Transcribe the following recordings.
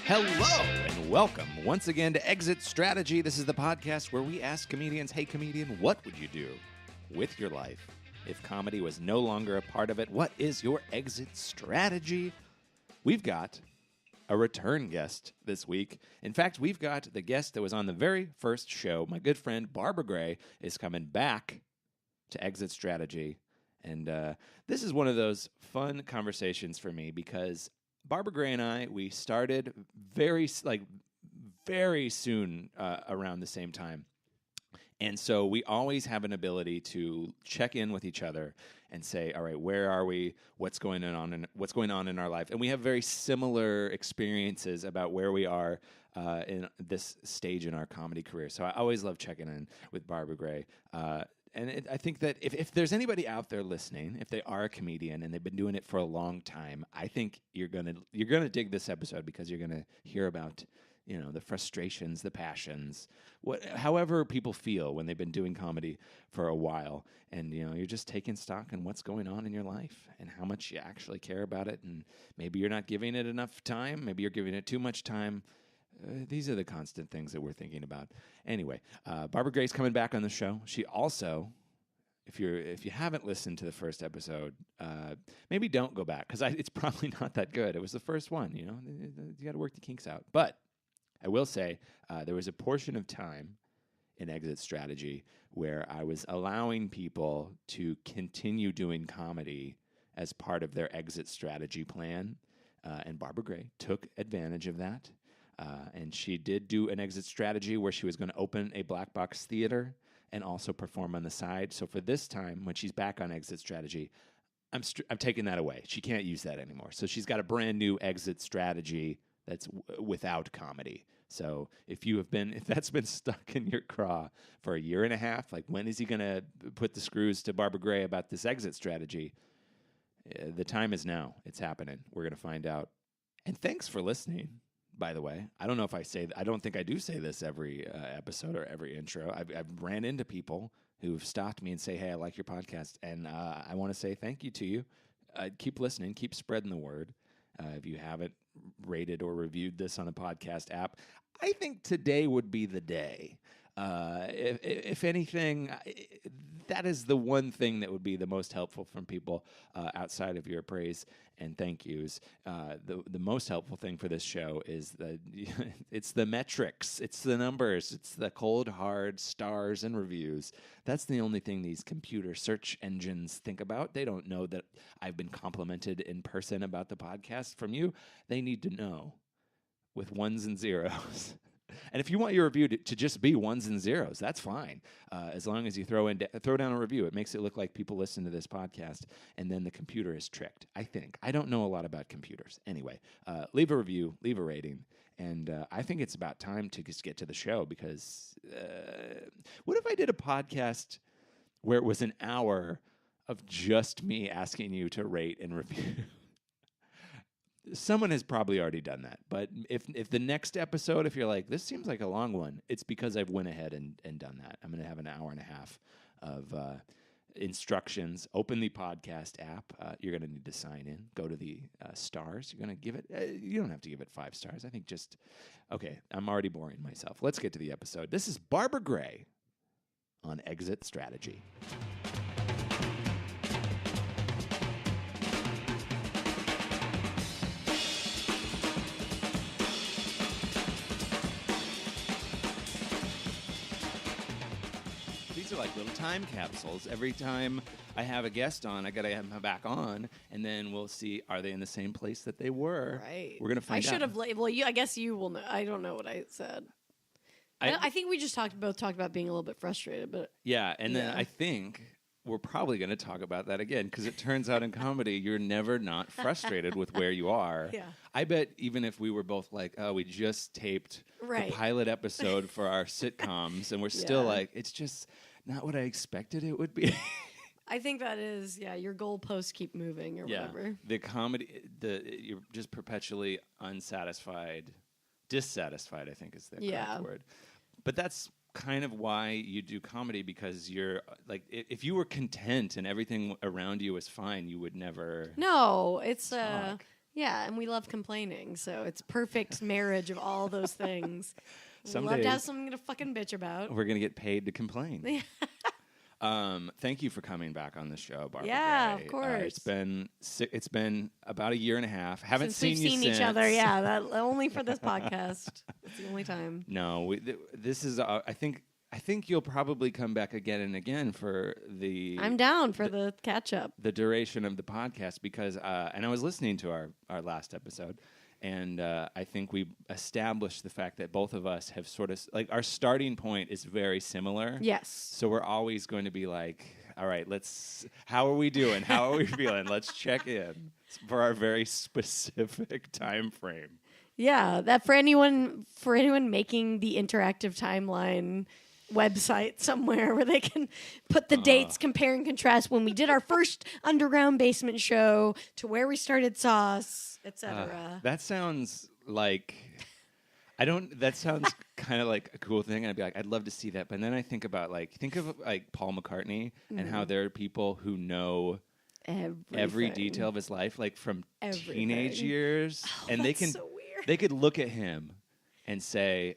Hello and welcome once again to Exit Strategy. This is the podcast where we ask comedians, hey comedian, what would you do with your life if comedy was no longer a part of it? What is your exit strategy? We've got a return guest this week. In fact, we've got the guest that was on the very first show. My good friend Barbara Gray is coming back to Exit Strategy. And this is one of those fun conversations for me because Barbara Gray and I, we started very soon around the same time. And so we always have an ability to check in with each other and say, all right, where are we? What's going on in our life? And we have very similar experiences about where we are in this stage in our comedy career. So I always love checking in with Barbara Gray. I think that if there's anybody out there listening, if they are a comedian and they've been doing it for a long time, I think you're gonna dig this episode because you're gonna hear about the frustrations, the passions, however people feel when they've been doing comedy for a while, and you're just taking stock in what's going on in your life and how much you actually care about it, and maybe you're not giving it enough time, maybe you're giving it too much time. These are the constant things that we're thinking about. Anyway, Barbara Gray's coming back on the show. She also, if you haven't listened to the first episode, maybe don't go back because it's probably not that good. It was the first one. You got to work the kinks out. But I will say there was a portion of time in Exit Strategy where I was allowing people to continue doing comedy as part of their exit strategy plan, and Barbara Gray took advantage of that. And she did do an exit strategy where she was going to open a black box theater and also perform on the side. So for this time, when she's back on exit strategy, I'm taking that away. She can't use that anymore. So she's got a brand new exit strategy that's without comedy. So if that's been stuck in your craw for a year and a half, like when is he going to put the screws to Barbara Gray about this exit strategy? The time is now. It's happening. We're going to find out. And thanks for listening. By the way, I don't know if I don't think I do say this every episode or every intro. I've ran into people who've stopped me and say, hey, I like your podcast. And I want to say thank you to you. Keep listening, keep spreading the word. If you haven't rated or reviewed this on a podcast app, I think today would be the day. If anything, that is the one thing that would be the most helpful from people outside of your praise and thank yous. The most helpful thing for this show is it's the metrics, it's the numbers, it's the cold, hard stars and reviews. That's the only thing these computer search engines think about. They don't know that I've been complimented in person about the podcast from you. They need to know with ones and zeros. And if you want your review to just be ones and zeros, that's fine. As long as you throw down a review, it makes it look like people listen to this podcast, and then the computer is tricked. I think. I don't know a lot about computers. Anyway, leave a review, leave a rating, and I think it's about time to just get to the show because what if I did a podcast where it was an hour of just me asking you to rate and review? Someone has probably already done that. But if the next episode, if you're like, this seems like a long one, it's because I've went ahead and done that. I'm going to have an hour and a half of instructions. Open the podcast app. You're going to need to sign in. Go to the stars. You're going to give it, you don't have to give it 5 stars. I think okay, I'm already boring myself. Let's get to the episode. This is Barbara Gray on Exit Strategy. These are like little time capsules. Every time I have a guest on, I got to have them back on, and then we'll see, are they in the same place that they were? Right. We're going to find out. I should have labeled you. I guess you will know. I don't know what I said. I think we just both talked about being a little bit frustrated. But yeah, and then I think we're probably going to talk about that again because it turns out in comedy, you're never not frustrated with where you are. Yeah. I bet even if we were both like, oh, we just taped the pilot episode for our sitcoms, and we're still like, it's just not what I expected it would be. I think that is, your goalposts keep moving or whatever. The comedy, you're just perpetually dissatisfied, I think is the correct word. But that's kind of why you do comedy, because you're like, if you were content and everything around you was fine, you would never. No, it's Yeah, and we love complaining, so it's perfect marriage of all those things. Someday, love to have something to fucking bitch about. We're going to get paid to complain. Thank you for coming back on the show, Barbara. Yeah, Gray. of course. It's been about a year and a half. Haven't Since seen we've you seen since. each other. Yeah, only for this podcast. It's the only time. No, this is. I think you'll probably come back again and again for the. I'm down for the catch up. The duration of the podcast because, and I was listening to our last episode. And I think we established the fact that both of us have sort of, like, our starting point is very similar. Yes. So we're always going to be like, all right, how are we doing? How are we feeling? Let's check in for our very specific time frame. Yeah, that for anyone making the interactive timeline website somewhere where they can put the dates, compare and contrast when we did our first underground basement show to where we started Sauce, etc. That sounds like that sounds kind of like a cool thing. I'd be like, I'd love to see that. But then I think about think of Paul McCartney and how there are people who know every detail of his life, like from teenage years. And they could look at him and say,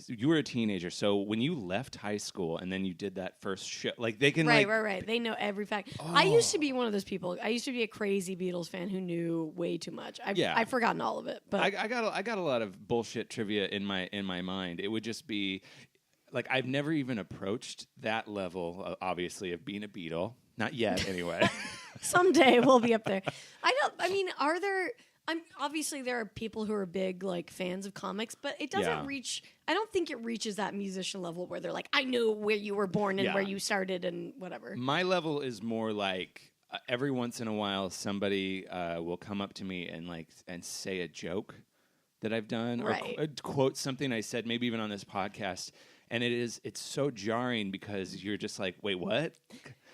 you were a teenager, so when you left high school and then you did that first show, like they can right. They know every fact. Oh. I used to be one of those people. I used to be a crazy Beatles fan who knew way too much. I've forgotten all of it, but I got a lot of bullshit trivia in my mind. It would just be like I've never even approached that level, obviously, of being a Beatle. Not yet, anyway. Someday we'll be up there. Are there? Obviously there are people who are big fans of comics, but it doesn't reach. I don't think it reaches that musician level where they're like, I know where you were born and where you started and whatever. My level is more like every once in a while somebody will come up to me and say a joke that I've done or quote something I said, maybe even on this podcast, and it's so jarring because you're just like, wait, what?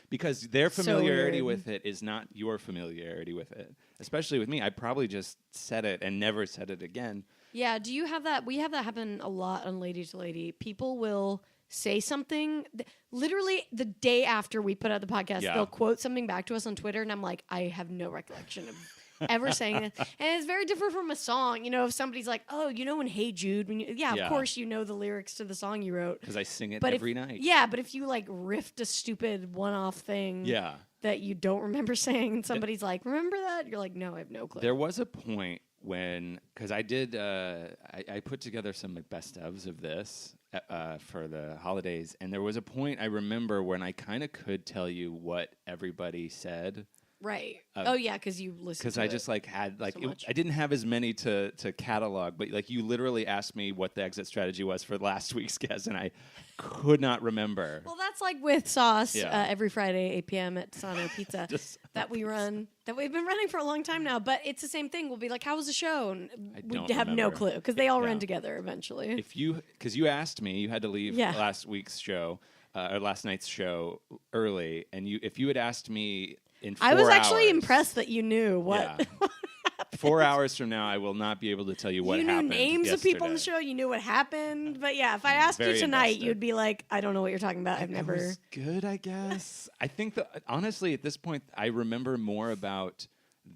Because their familiarity with it is not your familiarity with it. Especially with me. I probably just said it and never said it again. Yeah, do you have that? We have that happen a lot on Lady to Lady. People will say something, literally the day after we put out the podcast, they'll quote something back to us on Twitter, and I'm like, I have no recollection of ever saying it. And it's very different from a song. If somebody's like, oh, in Hey Jude, of course you know the lyrics to the song you wrote. Because I sing it every night. Yeah, but if you riffed a stupid one-off thing that you don't remember saying, and somebody's like, remember that? You're like, no, I have no clue. There was a point when, because I did, I put together some best ofs of this for the holidays, and there was a point I remember when I kind of could tell you what everybody said. Right. Because you listened to it. Because I just had so I didn't have as many to catalog, but you literally asked me what the exit strategy was for last week's guest, and I could not remember. Well, that's like with Sauce every Friday, 8 p.m. at Sano Pizza that we run, that we've been running for a long time now. But it's the same thing. We'll be like, how was the show? And we have no clue because they all run together eventually. Because you asked me, you had to leave last week's show, or last night's show early, and if you had asked me in 4 hours. I was actually impressed that you knew what. Yeah. 4 hours from now, I will not be able to tell you what happened. You knew names yesterday. of people on the show. You knew what happened. But yeah, if I asked you tonight, you'd be like, I don't know what you're talking about. I've never. It was good, I guess. I think honestly, at this point, I remember more about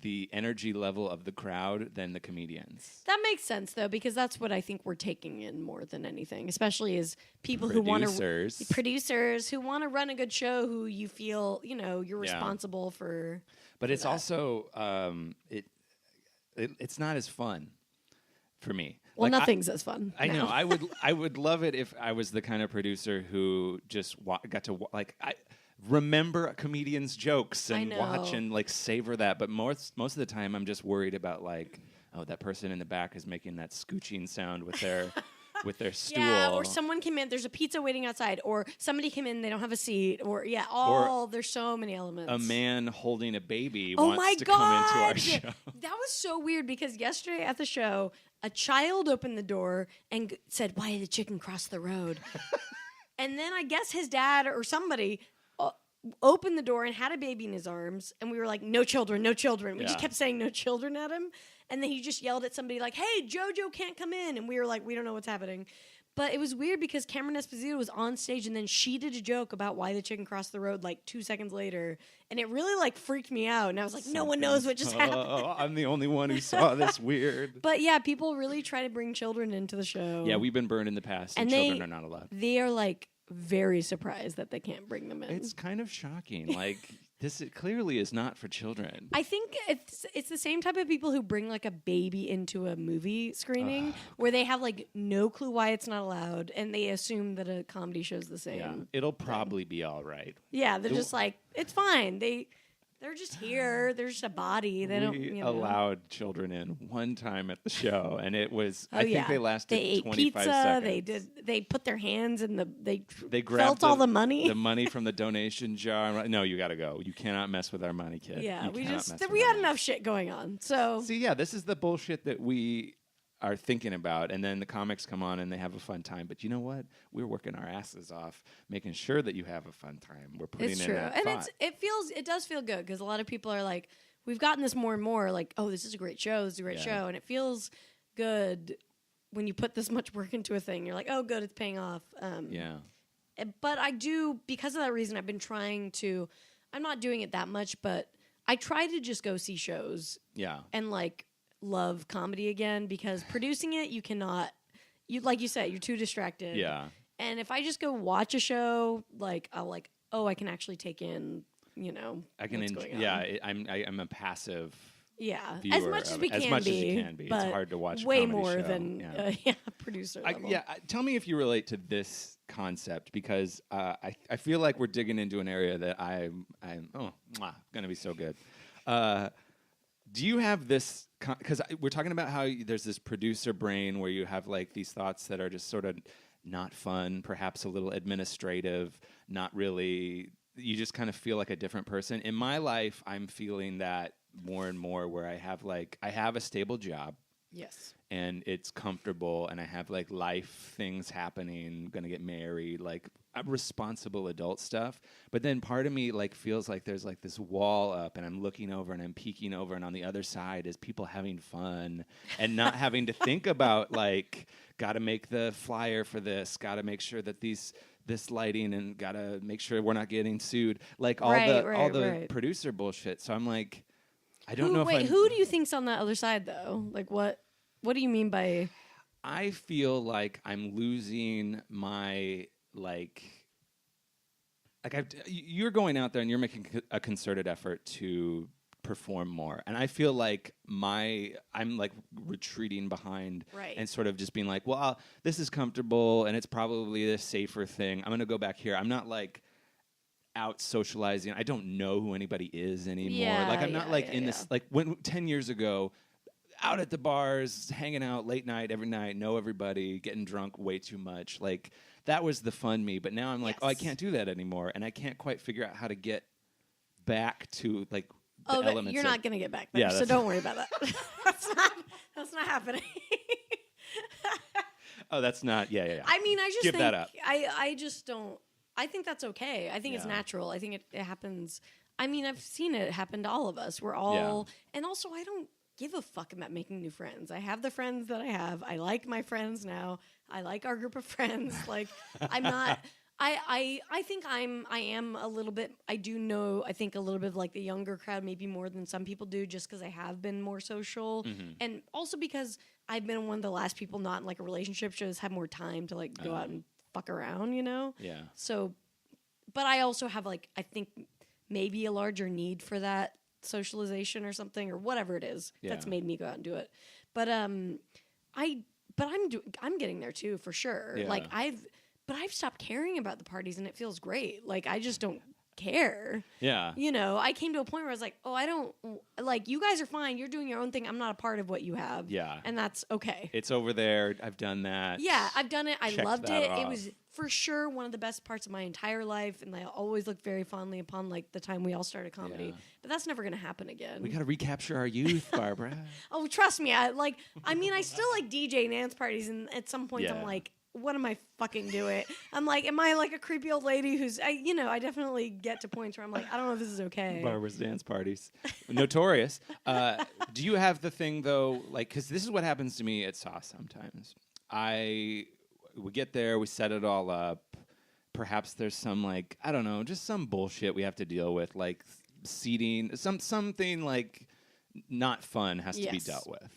the energy level of the crowd than the comedians. That makes sense, though, because that's what I think we're taking in more than anything, especially as people who want to... Producers who want to run a good show, who you feel, you're responsible for... But it's also... it's not as fun for me. Well, nothing's as fun. I know. I would love it if I was the kind of producer who just got to... remember a comedian's jokks and watch and savor that, but most of the time I'm just worried about that person in the back is making that scooching sound with their with their stool. Yeah, or someone came in, there's a pizza waiting outside, or somebody came in, they don't have a seat, or there's so many elements. A man holding a baby wants to come into our show. That was so weird because yesterday at the show, a child opened the door and said, "Why did the chicken cross the road?" And then I guess his dad or somebody opened the door and had a baby in his arms, and we were like, no children, no children. We just kept saying no children at him, and then he just yelled at somebody like, hey, JoJo can't come in, and we were like, we don't know what's happening. But it was weird because Cameron Esposito was on stage and then she did a joke about why the chicken crossed the road like 2 seconds later. And it really like freaked me out. And I was like, no one knows what just happened. I'm the only one who saw this weird. But yeah, people really try to bring children into the show. Yeah, we've been burned in the past and children are not allowed. They are like very surprised that they can't bring them in. It's kind of shocking. Like, this clearly is not for children. I think it's the same type of people who bring like a baby into a movie screening where they have like no clue why it's not allowed and they assume that a comedy show's the same. Yeah, it'll probably be all right. Yeah, they're just like, it's fine. They're just here. They're just a body. They don't. We allowed children in one time at the show, and it was. Oh, I think they lasted. They ate 25 pizza. seconds. They put their hands in the. They grabbed felt all the money. The money from the donation jar. I'm like, no, you got to go. You cannot mess with our money, kid. Yeah, we had enough shit going on. So see, yeah, this is the bullshit that we are thinking about, and then the comics come on and they have a fun time. But you know what? We're working our asses off, making sure that you have a fun time. We're putting it's in true, that and thought. it does feel good because a lot of people are like, we've gotten this more and more. Like, oh, this is a great show. This is a great show, and it feels good when you put this much work into a thing. You're like, oh, good, it's paying off. Yeah. But I do, because of that reason, I've been trying to. I'm not doing it that much, but I try to just go see shows. Yeah. And like love comedy again because producing it, you cannot. You like you said, you're too distracted. Yeah. And if I just go watch a show, like I'll like, oh, I can actually take in, you know, I can. I'm a passive. Yeah, viewer as much as we can as much as you can be. It's hard to watch. Way a comedy more show. than producer level. Tell me if you relate to this concept because I feel like we're digging into an area that I'm gonna be so good. Do you have this? Because we're talking about how there's this producer brain where you have like these thoughts that are just sort of not fun, perhaps a little administrative, not really. You just kind of feel like a different person. In my life, I'm feeling that more and more where I have a stable job. Yes. And it's comfortable and I have like life things happening, gonna get married, like responsible adult stuff. But then part of me like feels like there's like this wall up and I'm looking over and I'm peeking over and on the other side is people having fun and not having to think about like gotta make the flyer for this, gotta make sure that this lighting and gotta make sure we're not getting sued. Like all the producer bullshit. So I'm like, I don't know who do you think's on that other side though? Like what do you mean by? I feel like I'm losing my you're going out there and you're making a concerted effort to perform more, and I feel like I'm like retreating behind and sort of just being like, well, this is comfortable and it's probably the safer thing. I'm gonna go back here. I'm not like out socializing. I don't know who anybody is anymore. I'm not in this like when 10 years ago. Out at the bars, hanging out late night, every night, know everybody, getting drunk way too much. Like, that was the fun me. But now I'm like, I can't do that anymore. And I can't quite figure out how to get back to, like, the elements. You're not going to get back there, so don't worry about that. That's not happening. Oh, that's not, yeah. I mean, I just give that up. I just don't, I think that's okay. I think it's natural. I think it happens. I mean, I've seen it happen to all of us. We're all, and also I don't give a fuck about making new friends. I have the friends that I have. I like my friends now. I like our group of friends. Like, I'm not. I think I am a little bit. I do know. I think a little bit of like the younger crowd, maybe more than some people do, just because I have been more social, and also because I've been one of the last people not in like a relationship. Just have more time to like go out and fuck around, you know. Yeah. So, but I also have like I think maybe a larger need for that socialization or something or whatever it is that's made me go out and do it. But I'm getting there too for sure. Yeah. Like I've stopped caring about the parties and it feels great. Like I just don't care. Yeah. You know, I came to a point where I was like, oh, I don't like you guys are fine. You're doing your own thing. I'm not a part of what you have. Yeah. And that's okay. It's over there. I've done that. Yeah, I've done it. I loved it. Off. It was for sure one of the best parts of my entire life, and I always look very fondly upon like the time we all started comedy. Yeah. But that's never going to happen again. We got to recapture our youth, Barbara. Oh, trust me. I still like DJ dance parties, and at some points I'm like, what am I fucking doing? I'm like, am I like a creepy old lady who's, I definitely get to points where I'm like, I don't know if this is okay. Barbara's dance parties. Notorious. Do you have the thing, though, like, because this is what happens to me at Sauce sometimes. we get there, we set it all up. Perhaps there's some like, I don't know, just some bullshit we have to deal with, like seating, something like not fun has to be dealt with.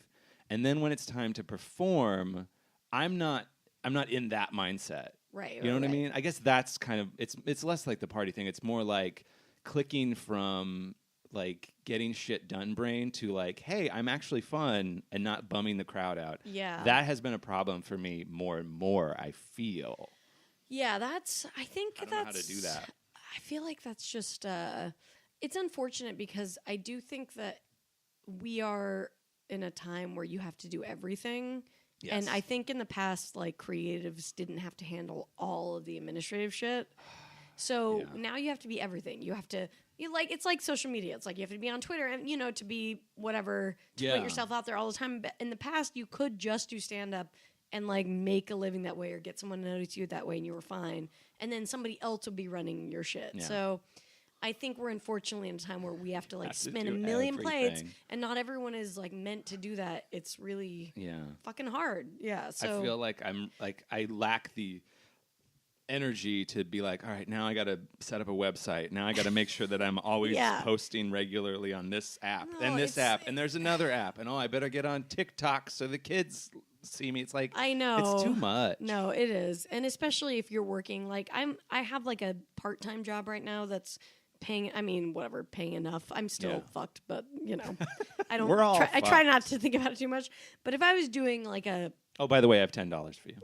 And then when it's time to perform, I'm not in that mindset. Right. You know what I mean? I guess that's kind of it's less like the party thing. It's more like clicking from like getting shit done brain to like, hey, I'm actually fun and not bumming the crowd out. Yeah. That has been a problem for me more and more, I feel. Yeah, I don't know how to do that. I feel like that's just it's unfortunate because I do think that we are in a time where you have to do everything. Yes. And I think in the past, like, creatives didn't have to handle all of the administrative shit. So now you have to be everything. You have to, it's like social media. It's like you have to be on Twitter and, to be whatever, to put yourself out there all the time. But in the past, you could just do stand-up and, like, make a living that way or get someone to notice you that way and you were fine. And then somebody else would be running your shit. Yeah. So I think we're unfortunately in a time where we have to, like, spin a million plates, and not everyone is, like, meant to do that. It's really fucking hard. Yeah. So I feel like I lack the energy to be like, all right, now I got to set up a website. Now I got to make sure that I'm always posting regularly on this app and this app, and there's another app, and I better get on TikTok so the kids see me. It's like, I know it's too much. No, it is, and especially if you're working. Like I have like a part-time job right now that's paying. I mean, whatever, paying enough. I'm still fucked, but I don't. I try not to think about it too much. But if I was doing like a by the way, I have $10 for you.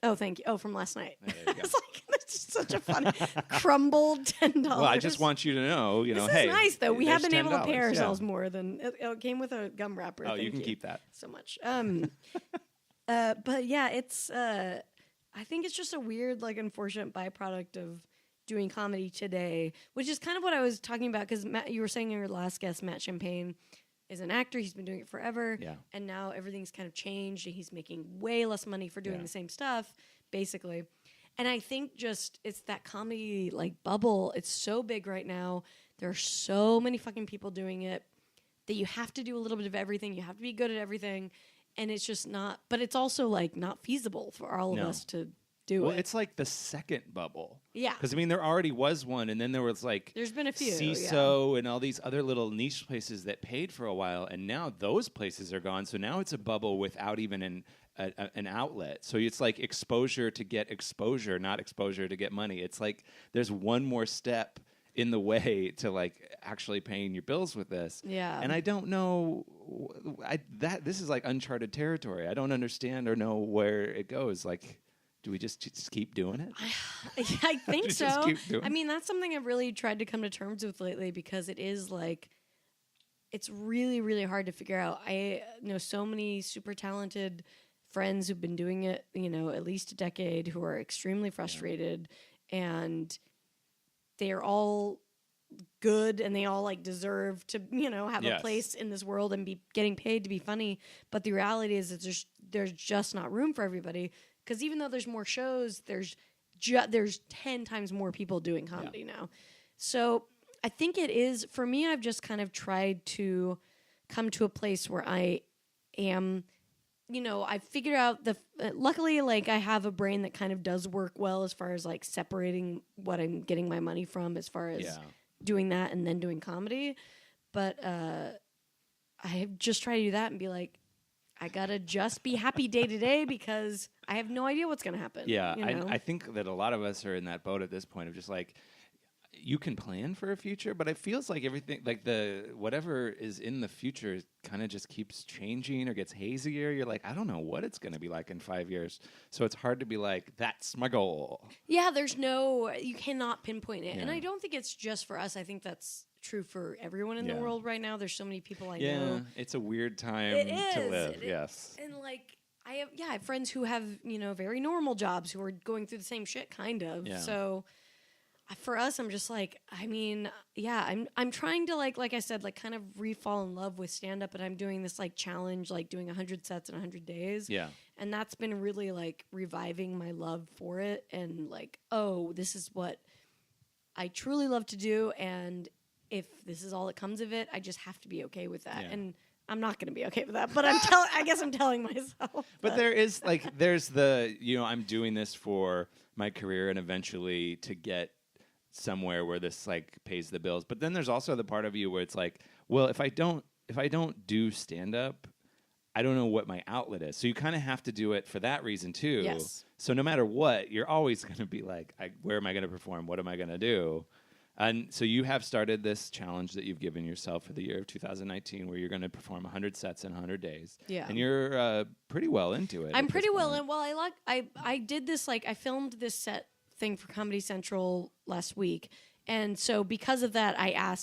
Oh, thank you. Oh, from last night. It's like, that's just such a funny crumbled $10. Well, I just want you to know, this hey, is nice though. We have been able to pay ourselves more than it came with a gum wrapper. Oh, you can keep that so much. But yeah, it's. I think it's just a weird, like, unfortunate byproduct of doing comedy today, which is kind of what I was talking about because you were saying in your last guest, Matt Champagne is an actor. He's been doing it forever. Yeah. And now everything's kind of changed and he's making way less money for doing the same stuff, basically. And I think just it's that comedy like bubble. It's so big right now. There are so many fucking people doing it that you have to do a little bit of everything. You have to be good at everything. And it's just not, but it's also like not feasible for all of us to do it. Well, it's like the second bubble. Yeah. Because, I mean, there already was one, and then there was like... There's been a few, CISO and all these other little niche places that paid for a while, and now those places are gone, so now it's a bubble without even an outlet. So it's like exposure to get exposure, not exposure to get money. It's like there's one more step in the way to like actually paying your bills with this. Yeah. And I don't know... this is like uncharted territory. I don't understand or know where it goes. Like... Do we just keep doing it? I think so. I mean, that's something I've really tried to come to terms with lately because it is like, it's really, really hard to figure out. I know so many super talented friends who've been doing it, at least a decade, who are extremely frustrated, and they are all good and they all like deserve to, have a place in this world and be getting paid to be funny. But the reality is that there's just not room for everybody. Because even though there's more shows, there's 10 times more people doing comedy now. So I think it is, for me, I've just kind of tried to come to a place where I am, I figured out luckily, like, I have a brain that kind of does work well as far as, like, separating what I'm getting my money from as far as doing that and then doing comedy. But I have just tried to do that and be like, I gotta just be happy day to day because I have no idea what's gonna happen. Yeah, I think that a lot of us are in that boat at this point of just like, you can plan for a future, but it feels like everything, like whatever is in the future kind of just keeps changing or gets hazier. You're like, I don't know what it's gonna be like in 5 years. So it's hard to be like, that's my goal. Yeah, you cannot pinpoint it. Yeah. And I don't think it's just for us. I think that's true for everyone in the world right now. There's so many people I know. Yeah, it's a weird time to live. Yes. And like I have friends who have, very normal jobs who are going through the same shit kind of. Yeah. So for us, I'm just like, I mean, I'm trying to like I said, like kind of re-fall in love with stand up, and I'm doing this like challenge, like doing 100 sets in 100 days. Yeah. And that's been really like reviving my love for it and like, oh, this is what I truly love to do, and if this is all that comes of it, I just have to be okay with that. Yeah. And I'm not going to be okay with that, but I guess I'm telling myself. But there's the, I'm doing this for my career and eventually to get somewhere where this like pays the bills. But then there's also the part of you where it's like, well, if I don't do stand up, I don't know what my outlet is. So you kind of have to do it for that reason too. Yes. So no matter what, you're always going to be like, where am I going to perform? What am I going to do? And so you have started this challenge that you've given yourself for the year of 2019 where you're going to perform 100 sets in 100 days. Yeah. And you're pretty well into it. I'm pretty well in. Well, I did this, like, I filmed this set thing for Comedy Central last week. And so because of that, I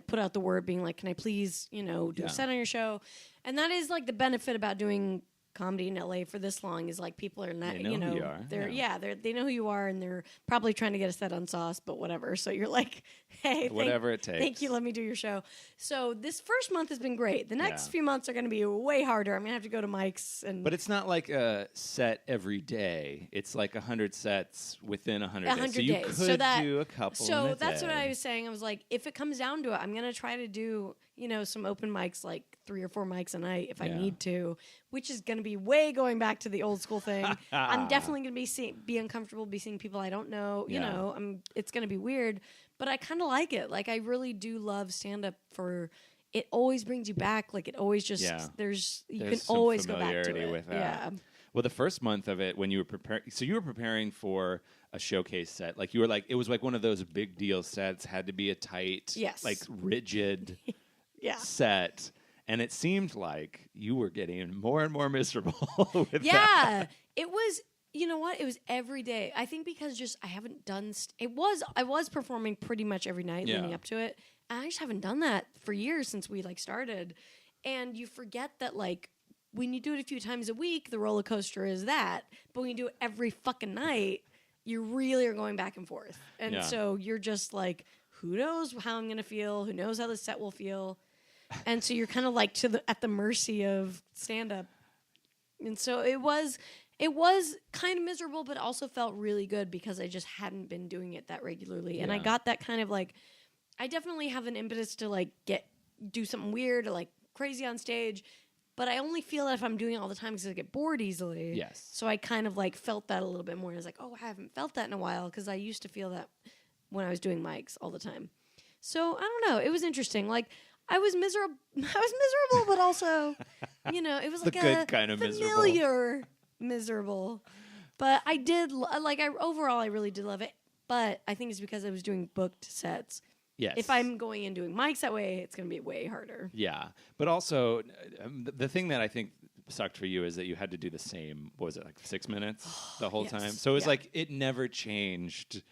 put out the word being like, can I please, do a set on your show? And that is like the benefit about doing comedy in LA for this long is like people are not, they know who you are. They know who you are and they're probably trying to get a set on Sauce, but whatever. So you're like, hey, whatever it takes. Thank you. Let me do your show. So this first month has been great. The next few months are going to be way harder. I'm going to have to go to mics but it's not like a set every day. It's like 100 sets within 100 days. So you could do a couple. So that's what I was saying. I was like, if it comes down to it, I'm going to try to do, some open mics, like 3 or 4 mics a night if I need to, which is going to be way going back to the old school thing. I'm definitely going to be uncomfortable, be seeing people I don't know. It's going to be weird, but I kind of like it. Like, I really do love stand up for. It always brings you back. Like, it always just there's can always go back to it. With that. Yeah. Well, the first month of it, when you were preparing for a showcase set, like you were like, it was like one of those big deal sets, had to be a tight, like rigid set. And it seemed like you were getting more and more miserable with that. It was, you know what? It was every day. I think because just I haven't done, I was performing pretty much every night leading up to it. And I just haven't done that for years since we like started. And you forget that like when you do it a few times a week, the roller coaster is that. But when you do it every fucking night, you really are going back and forth. And so you're just like, who knows how I'm going to feel? Who knows how the set will feel? And so you're kind of like at the mercy of stand-up. And so it was kind of miserable, but also felt really good because I just hadn't been doing it that regularly. And I got that kind of like, I definitely have an impetus to like do something weird or like crazy on stage, but I only feel that if I'm doing it all the time because I get bored easily. Yes. So I kind of like felt that a little bit more. I was like, oh, I haven't felt that in a while because I used to feel that when I was doing mics all the time. So I don't know. It was interesting. Like, I was miserable, but also, it was like the good kind of familiar miserable. But I did overall, I really did love it. But I think it's because I was doing booked sets. Yes. If I'm going and doing mics that way, it's going to be way harder. Yeah. But also, the thing that I think sucked for you is that you had to do the same, what was it, like 6 minutes the whole time? So it was like, it never changed.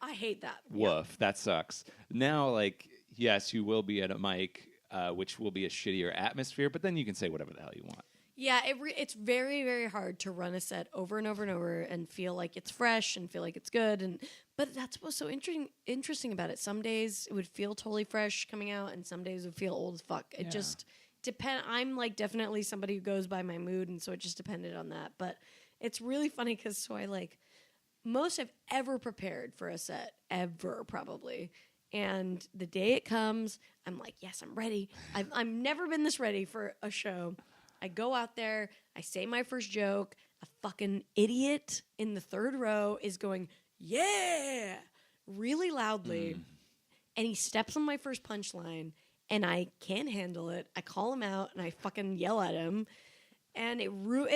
I hate that. Woof. That sucks. Now, like, yes, you will be at a mic, which will be a shittier atmosphere, but then you can say whatever the hell you want. Yeah, it's very, very hard to run a set over and over and over and feel like it's fresh and feel like it's good. But that's what's so interesting about it. Some days it would feel totally fresh coming out, and some days it would feel old as fuck. It just depends. I'm like definitely somebody who goes by my mood, and so it just depended on that. But it's really funny because I like most I've ever prepared for a set, ever probably. And the day it comes, I'm like, yes, I'm ready. I've never been this ready for a show. I go out there, I say my first joke, a fucking idiot in the third row is going, yeah, really loudly. And he steps on my first punchline, and I can't handle it. I call him out, and I fucking yell at him. And it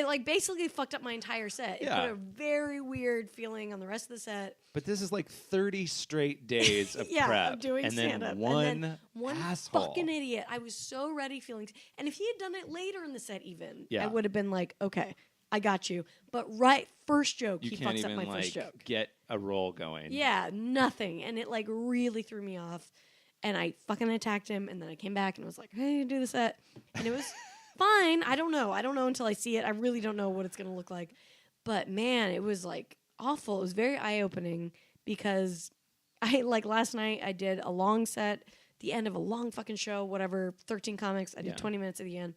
like basically fucked up my entire set. It put a very weird feeling on the rest of the set. But this is like 30 straight days of prep. Of doing stand-up. And then one asshole. Fucking idiot. I was so ready feeling... And if he had done it later in the set even, I would have been like, okay, I got you. But first joke, he fucks up my first joke. Get a roll going. Yeah, nothing. And it like really threw me off. And I fucking attacked him, and then I came back and was like, hey, do the set. And it was... fine. I don't know until I see it. I really don't know what it's going to look like. But man, it was like awful. It was very eye-opening because I like last night I did a long set, the end of a long fucking show, whatever, 13 comics. I did 20 minutes at the end.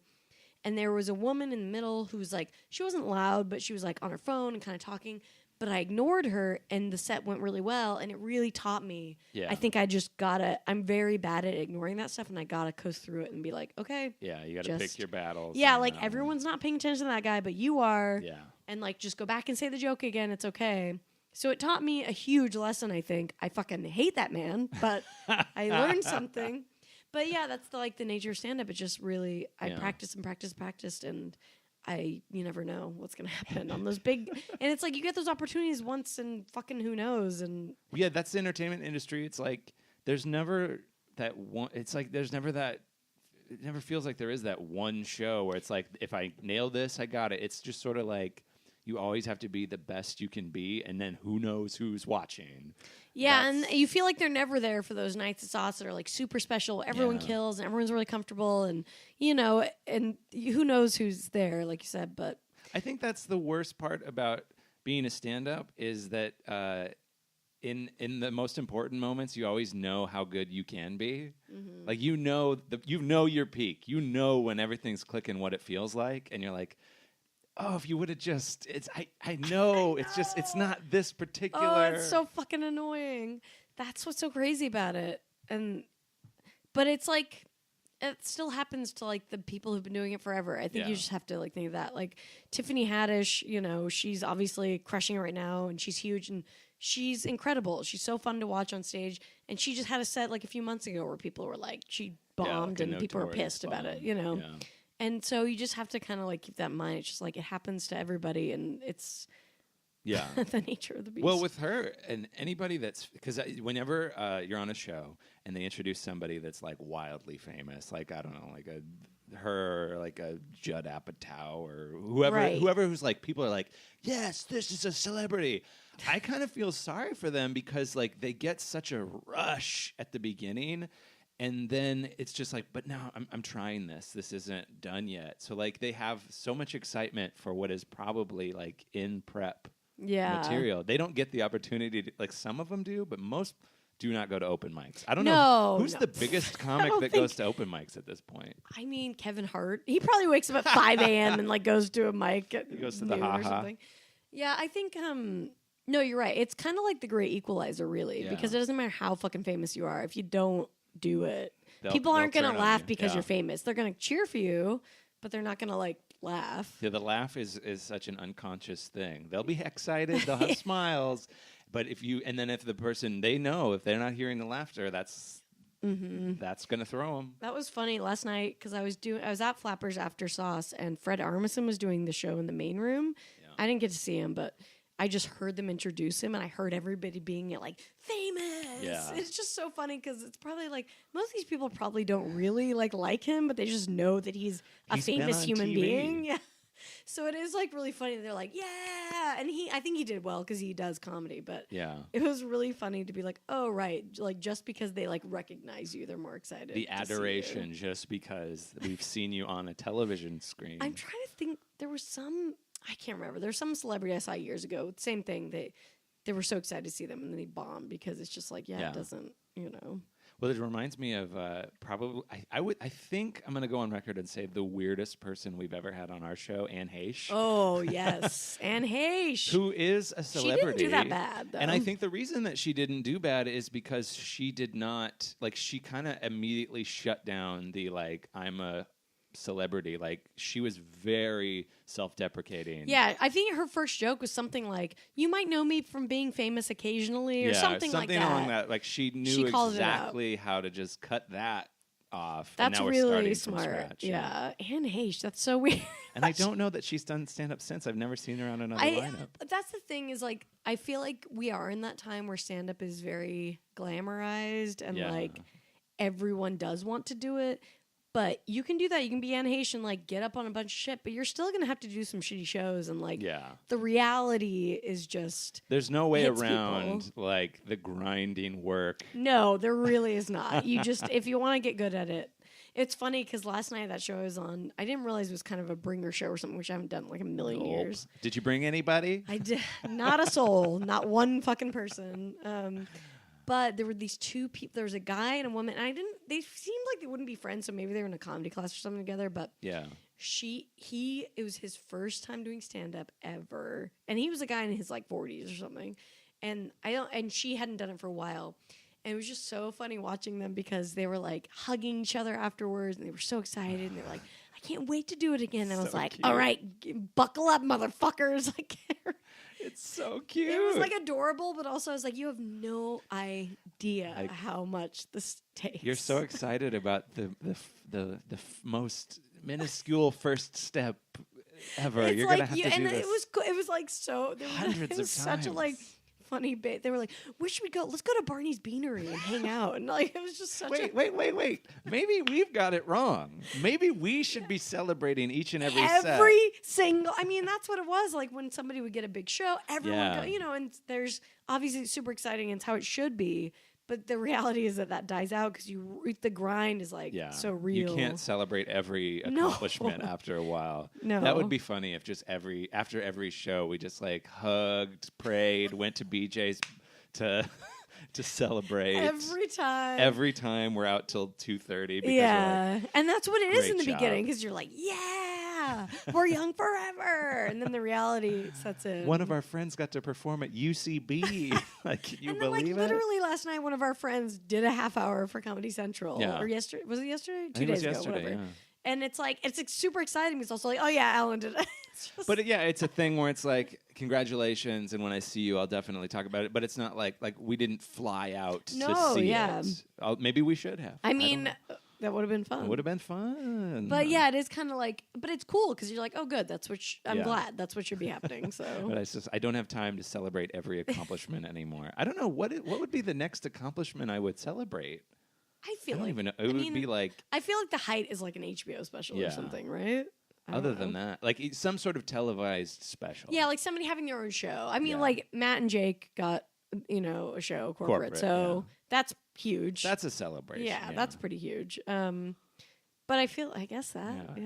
And there was a woman in the middle who was like, she wasn't loud, but she was like on her phone and kind of talking. but I ignored her, and the set went really well, and it really taught me. Yeah. I think I just I'm very bad at ignoring that stuff, and I gotta coast through it and be like, okay. Yeah, you gotta pick your battles. Yeah, like everyone's not paying attention to that guy, but you are. Yeah. And like just go back and say the joke again, it's okay. So it taught me a huge lesson, I think. I fucking hate that man, but I learned something. But yeah, that's the nature of stand-up. It's just really, I practiced, and you never know what's going to happen on those big, and it's like you get those opportunities once and fucking who knows. And yeah, that's the entertainment industry. It's like, there's never that one, it's like, there's never that, it never feels like there is that one show where it's like, if I nail this, I got it. It's just sort of like, you always have to be the best you can be, and then who knows who's watching. Yeah, and you feel like they're never there for those nights of sauce that are like super special. Everyone kills, and everyone's really comfortable, and and who knows who's there, like you said. But I think that's the worst part about being a stand-up is that in the most important moments, you always know how good you can be. Mm-hmm. Like you know your peak. You know when everything's clicking, what it feels like, and you're like, oh, if you would have just, I know, it's just, it's not this particular. Oh, it's so fucking annoying. That's what's so crazy about it. But it's like, it still happens to like the people who've been doing it forever. I think you just have to like think of that. Like Tiffany Haddish, she's obviously crushing it right now, and she's huge, and she's incredible. She's so fun to watch on stage, and she just had a set like a few months ago where people were like, she bombed, and people were pissed about it, Yeah. And so you just have to kind of like keep that in mind. It's just like it happens to everybody, and it's the nature of the beast. Well, with her and anybody that's because whenever you're on a show and they introduce somebody that's like wildly famous, like I don't know, like a Judd Apatow or whoever who's like people are like, yes, this is a celebrity. I kind of feel sorry for them because like they get such a rush at the beginning. And then it's just like, but now I'm trying this. This isn't done yet. So like they have so much excitement for what is probably like in prep material. They don't get the opportunity to, like some of them do, but most do not go to open mics. I don't know who's the biggest comic that goes to open mics at this point. I mean, Kevin Hart. He probably wakes up at 5 a.m. and like goes to a mic. He goes to the Ha Ha. Yeah, I think. No, you're right. It's kind of like the Great Equalizer, really, because it doesn't matter how fucking famous you are if you don't do it. People aren't going to laugh because you're famous. They're going to cheer for you, but they're not going to like laugh. Yeah, the laugh is such an unconscious thing. They'll be excited, they'll have smiles, but if the person they know, if they're not hearing the laughter, that's going to throw them. That was funny last night because I was at Flappers After Sauce, and Fred Armisen was doing the show in the main room. Yeah. I didn't get to see him, but I just heard them introduce him, and I heard everybody being like famous. Yeah. It's just so funny because it's probably like most of these people probably don't really like him, but they just know that he's a famous human being. Yeah. So it is like really funny. They're like, yeah, and I think he did well because he does comedy. But it was really funny to be like, oh right, like just because they like recognize you, they're more excited. The adoration just because we've seen you on a television screen. I'm trying to think. There was some. I can't remember. There's some celebrity I saw years ago. Same thing. They were so excited to see them, and then he bombed because it's just like, it doesn't, Well, it reminds me of probably. I think I'm going to go on record and say the weirdest person we've ever had on our show, Anne Heche. Oh yes, Anne Heche, who is a celebrity. She didn't do that bad, though. And I think the reason that she didn't do bad is because she did not She kind of immediately shut down the I'm a celebrity. Like she was very self-deprecating. Yeah, I think her first joke was something like, "You might know me from being famous occasionally," or something like that. Something along that. Like she knew exactly how to just cut that off. That's and now really we're smart. From scratch, yeah, Anne Heche. That's so weird. And I don't know that she's done stand-up since. I've never seen her on another lineup. That's the thing is like I feel like we are in that time where stand-up is very glamorized and like everyone does want to do it. But you can do that. You can be Anne Heche and like get up on a bunch of shit, but you're still gonna have to do some shitty shows and like the reality is just there's no way around like the grinding work. No, there really is not. You just if you want to get good at it. It's funny because last night that show I was on, I didn't realize it was kind of a bringer show or something, which I haven't done in like a million years. Did you bring anybody? I did. Not a soul. Not one fucking person. But there were these two people. There was a guy and a woman. And they seemed like they wouldn't be friends, so maybe they were in a comedy class or something together. But yeah, it was his first time doing stand up ever, and he was a guy in his like 40s or something. And she hadn't done it for a while. And it was just so funny watching them because they were like hugging each other afterwards, and they were so excited, and they were like, I can't wait to do it again. And I was like, cute. All right, buckle up, motherfuckers. Like, it's so cute. It was like adorable, but also I was like, you have no idea how much this takes. You're so excited about the most minuscule first step ever. It's you're like gonna have to do this. It was like so. Hundreds it was of times. Such a like funny bit. They were like, where should we go? Let's go to Barney's Beanery and hang out. And like, it was just such Wait. Maybe we've got it wrong. Maybe we should be celebrating each and every single. I mean, that's what it was. Like when somebody would get a big show, everyone would go, and there's obviously super exciting and it's how it should be. But the reality is that dies out because the grind is like so real. You can't celebrate every accomplishment after a while. No. That would be funny if just after every show we just like hugged, prayed, went to BJ's to celebrate. Every time we're out till 2:30. Yeah, and that's what it is in the beginning because you're like, we're young forever, and then the reality sets in. One of our friends got to perform at UCB. Like, can you believe it? Literally last night, one of our friends did a half hour for Comedy Central. Yeah. Or yesterday? Was it yesterday? 2 days ago. It was ago, yesterday. whatever. Yeah. And it's like super exciting. But it's also like, oh yeah, Alan did it. But it's a thing where it's like, congratulations, and when I see you, I'll definitely talk about it. But it's not like we didn't fly out to see it. Maybe we should have. I mean, that would have been fun. It would have been fun. But yeah, it is kind of like, but it's cool because you're like, oh, good. That's what. I'm glad that's what should be happening. So, but I don't have time to celebrate every accomplishment anymore. I don't know what would be the next accomplishment I would celebrate. I don't even know. It would be like. I feel like the height is like an HBO special or something, right? Other than that, like some sort of televised special. Yeah, like somebody having their own show. I mean, like Matt and Jake got a show corporate so that's huge. That's a celebration. Yeah, that's pretty huge. But I guess that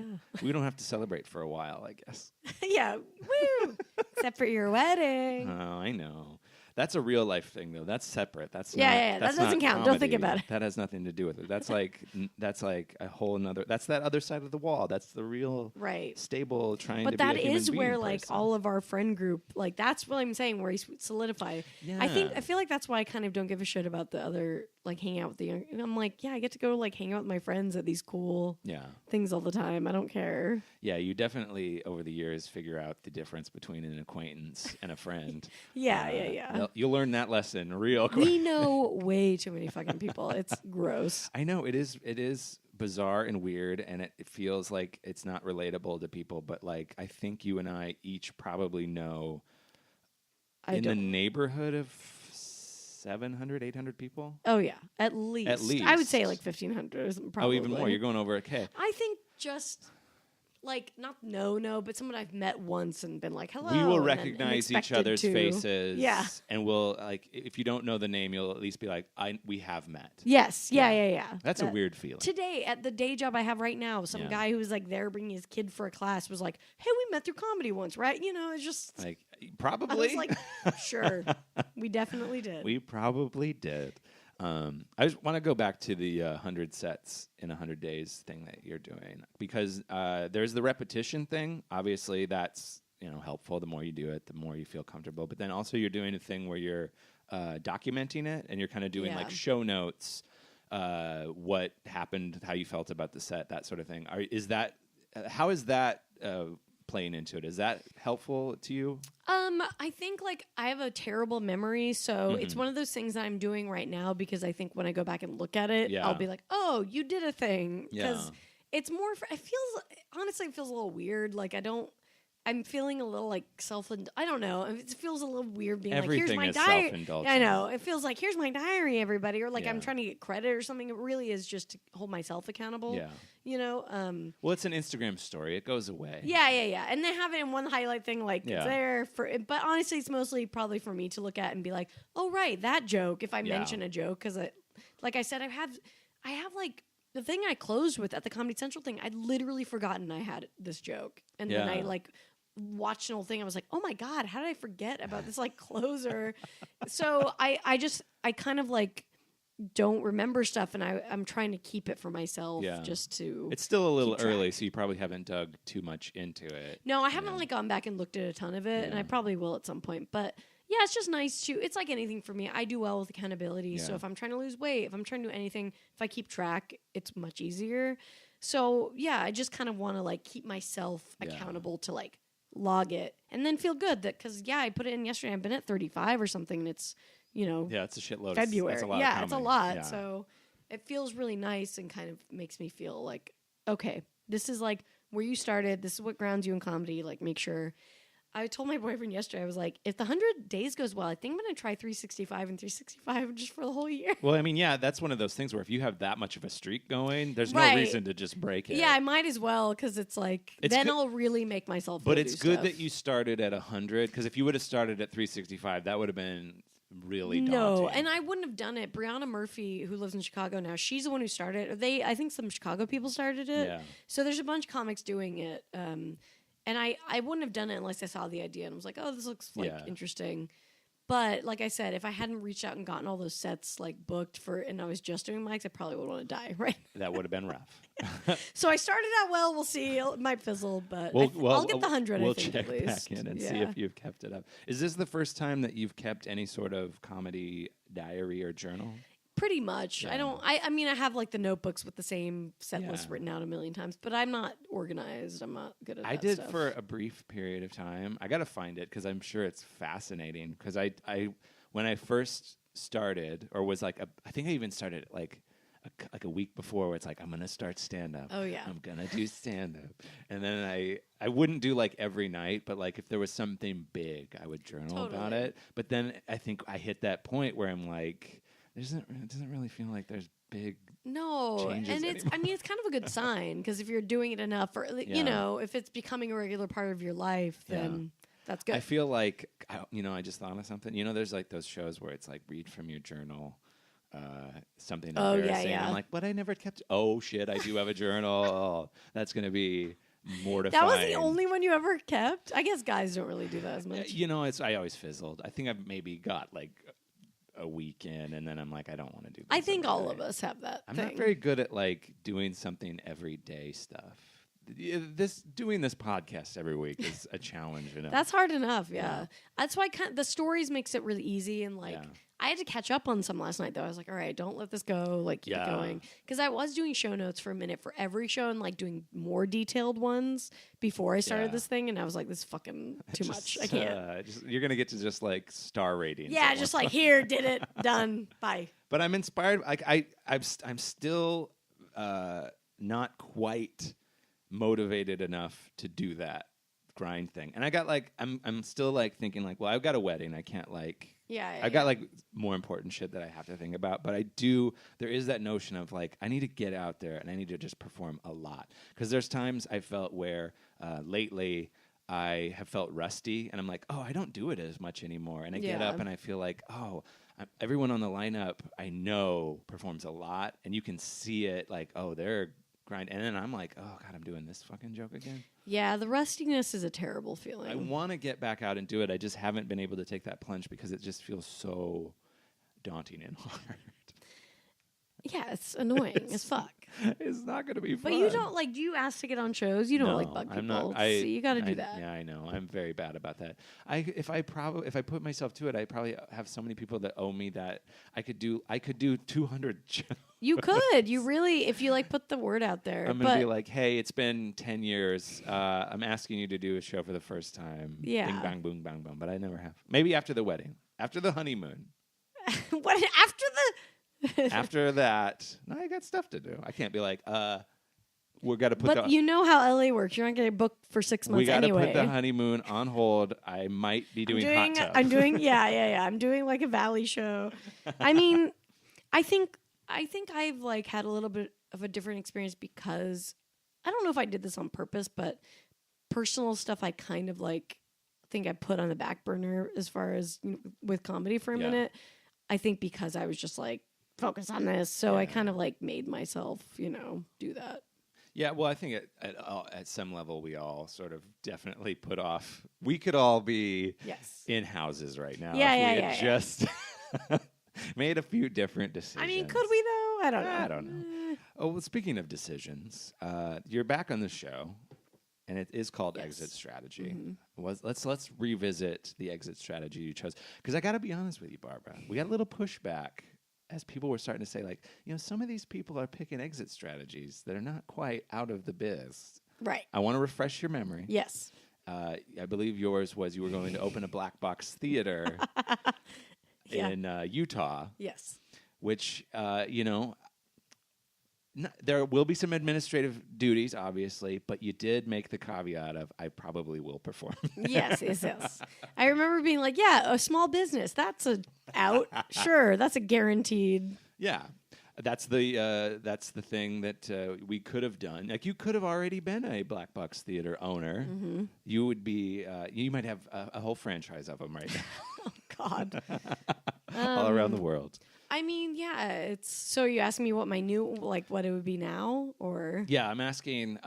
we don't have to celebrate for a while, I guess. Yeah, woo! Except for your wedding. Oh, I know. That's a real life thing, though. That's separate. That's that doesn't count. Comedy. Don't think about it. That has nothing to do with it. That's like a whole another. That's that other side of the wall. That's the real stable trying. But to that be a human is being where person. like all of our friend group, like that's what I'm saying, where he's solidified. Yeah. I feel like that's why I kind of don't give a shit about the other, like hanging out with the young. I'm like, I get to go like hang out with my friends at these cool things all the time. I don't care. Yeah, you definitely over the years figure out the difference between an acquaintance and a friend. Yeah. You'll learn that lesson real quick. We know way too many fucking people. It's gross. I know it is bizarre and weird, and it feels like it's not relatable to people. But like, I think you and I each probably know the neighborhood of 700, 800 people. Oh yeah, at least. I would say like 1,500. Probably. Oh, even more. You're going over a K. I think just. Like, not but someone I've met once and been like, hello. We will recognize each other's faces. Yeah. And we'll, like, if you don't know the name, you'll at least be like, we have met. Yes. Yeah. That's a weird feeling. Today, at the day job I have right now, some guy who was, like, there bringing his kid for a class was like, hey, we met through comedy once, right? It's just... Like, probably. I was like, sure. We definitely did. We probably did. I just want to go back to the 100 sets in 100 days thing that you're doing, because there's the repetition thing. Obviously, that's helpful. The more you do it, the more you feel comfortable. But then also you're doing a thing where you're documenting it, and you're kind of doing like show notes, what happened, how you felt about the set, that sort of thing. How is that playing into it? Is that helpful to you? I think like I have a terrible memory, so it's one of those things that I'm doing right now because I think when I go back and look at it, I'll be like, oh, you did a thing. Because it's more, it feels a little weird. Like I'm feeling a little like I don't know. It feels a little weird being Everything like, here's my diary. Self-indulgent. I know. It feels like, here's my diary, everybody. Or like I'm trying to get credit or something. It really is just to hold myself accountable. Yeah. Well, it's an Instagram story. It goes away. Yeah. And they have it in one highlight thing, it's there for. But honestly, it's mostly probably for me to look at and be like, oh right, that joke. If I mention a joke, because like I said, I have like. The thing I closed with at the Comedy Central thing, I'd literally forgotten I had this joke. And then I watched an old thing. I was like, oh my God, how did I forget about this like closer? So I kind of like don't remember stuff, and I'm trying to keep it for myself just to. It's still a little early, so you probably haven't dug too much into it. No, I haven't like gone back and looked at a ton of it, and I probably will at some point. But yeah, it's just nice to. It's like anything for me. I do well with accountability, so if I'm trying to lose weight, if I'm trying to do anything, if I keep track, it's much easier. So yeah, I just kind of want to like keep myself accountable to like log it and then feel good that because I put it in yesterday. I've been at 35 or something, and it's. It's a shitload. February. That's a lot. It's a lot. Yeah. So it feels really nice and kind of makes me feel like, okay, this is like where you started. This is what grounds you in comedy. Like, make sure. I told my boyfriend yesterday, I was like, if the 100 days goes well, I think I'm going to try 365 and 365 just for the whole year. Well, I mean, that's one of those things where if you have that much of a streak going, there's no reason to just break it. Yeah, I might as well because it's like, then I'll really make myself But it's good that you started at 100 because if you would have started at 365, that would have been really daunting. No, and I wouldn't have done it. Brianna Murphy, who lives in Chicago now, she's the one who started it. I think some Chicago people started it. Yeah. So there's a bunch of comics doing it. And I wouldn't have done it unless I saw the idea and was like, oh, this looks like interesting. But like I said, if I hadn't reached out and gotten all those sets like booked and I was just doing mics, I probably would want to die, right? That would have been rough. So I started out well. We'll see. It might fizzle, but I'll get the 100. We'll I think, check at least. back in and see if you've kept it up. Is this the first time that you've kept any sort of comedy diary or journal? Pretty much. Yeah. I mean, I have like the notebooks with the same set list written out a million times, but I'm not organized. I'm not good at that I did stuff. for a brief period of time. I got to find it because I'm sure it's fascinating. Because when I first started, or was like, I think I even started like a week before where it's like, I'm going to start stand-up. Oh, yeah. I'm going to do stand-up. And then I wouldn't do like every night, but like if there was something big, I would journal about it. But then I think I hit that point where I'm like, it doesn't really feel like there's big changes and it's it's kind of a good sign because if you're doing it enough, or if it's becoming a regular part of your life, then that's good. I feel like I just thought of something. There's like those shows where it's like read from your journal. Something embarrassing. I'm like, but I never kept. Oh shit, I do have a journal. That's gonna be mortifying. That was the only one you ever kept. I guess guys don't really do that as much. I always fizzled. I think I've maybe got like a weekend, and then I'm like, I don't want to do this. I think all of us have that. I'm not very good at like doing something everyday stuff. Doing this podcast every week is a challenge. That's hard enough. Yeah. That's why the stories makes it really easy, and like I had to catch up on some last night though. I was like, all right, don't let this go. Like keep it going because I was doing show notes for a minute for every show and like doing more detailed ones before I started this thing, and I was like, this is fucking too much. I can't. You're gonna get to just like star ratings. Yeah, just like here, did it, done, bye. But I'm inspired. I'm still not quite motivated enough to do that grind thing, and I got like I'm still like thinking like, well, I've got a wedding, I can't like I've got like more important shit that I have to think about, but there is that notion of like I need to get out there and I need to just perform a lot, because there's times I felt where lately I have felt rusty and I'm like, oh, I don't do it as much anymore, and I get up and I feel like, oh, everyone on the lineup I know performs a lot, and you can see it like, oh, they're grind, and then I'm like, oh god, I'm doing this fucking joke again. Yeah, the rustiness is a terrible feeling. I want to get back out and do it. I just haven't been able to take that plunge because it just feels so daunting and hard. Yeah, it's annoying as fuck. It's not going to be fun. But you don't like. Do you ask to get on shows? You don't like bug people. I'm not, so you got to do that. Yeah, I know. I'm very bad about that. If I put myself to it, I probably have so many people that owe me that I could do 200 shows. You could. You really, if you like put the word out there. I'm gonna be like, hey, it's been 10 years. I'm asking you to do a show for the first time. Yeah. Bing bang boom bang boom. But I never have. Maybe after the wedding, after the honeymoon. What after the? After that, no, I got stuff to do. I can't be like, we're got to put. But you know how LA works. You're not getting booked for 6 months anyway. We got to put the honeymoon on hold. I might be doing hot tub. I'm doing I'm doing like a Valley show. I mean, I think I've like had a little bit of a different experience because I don't know if I did this on purpose, but personal stuff I kind of like think I put on the back burner as far as with comedy for a minute. I think because I was just like, focus on this. So I kind of like made myself, do that. Yeah, well, I think at some level we all sort of definitely put off. We could all be in houses right now if we had just made a few different decisions. I mean, could we though? I don't know. I don't know. Oh, well, speaking of decisions, you're back on the show, and it is called Exit Strategy. Let's revisit the exit strategy you chose, because I got to be honest with you, Barbara. We got a little pushback as people were starting to say, like, some of these people are picking exit strategies that are not quite out of the biz. Right. I want to refresh your memory. Yes. I believe yours was you were going to open a black box theater in Utah. Yes. Which, there will be some administrative duties, obviously, but you did make the caveat of, I probably will perform. Yes. I remember being like, a small business, that's out. Sure, that's a guaranteed. Yeah. That's the thing that we could have done. Like, you could have already been a black box theater owner. You would be, you might have a whole franchise of them right now. Oh, God. All around the world. I mean, it's so you asking me what my new, what it would be now, or? Yeah, I'm asking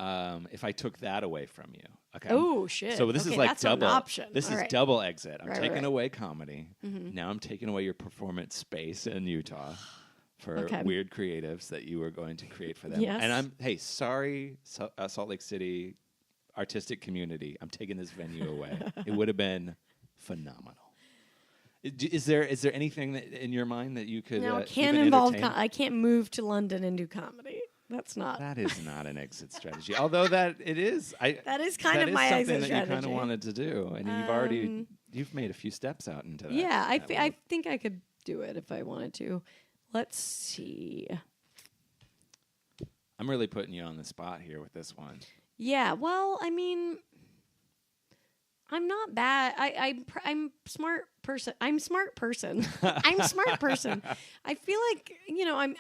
if I took that away from you. Okay. Oh, shit. So this is like that's double. An option. This All is right. double exit. I'm taking right. away comedy. Now I'm taking away your performance space in Utah for weird creatives that you were going to create for them. Yes. And sorry, Salt Lake City artistic community. I'm taking this venue away. It would have been phenomenal. Is there anything in your mind that you could? No, it can't involve. I can't move to London and do comedy. That's not. That is not an exit strategy. Although that it is. That is kind of my exit strategy. That is something that you kind of wanted to do, and you've made a few steps out into that. Yeah, I think I could do it if I wanted to. Let's see. I'm really putting you on the spot here with this one. Yeah. Well, I mean, I'm not bad. I'm smart person. I'm smart person. I'm smart person. I feel like,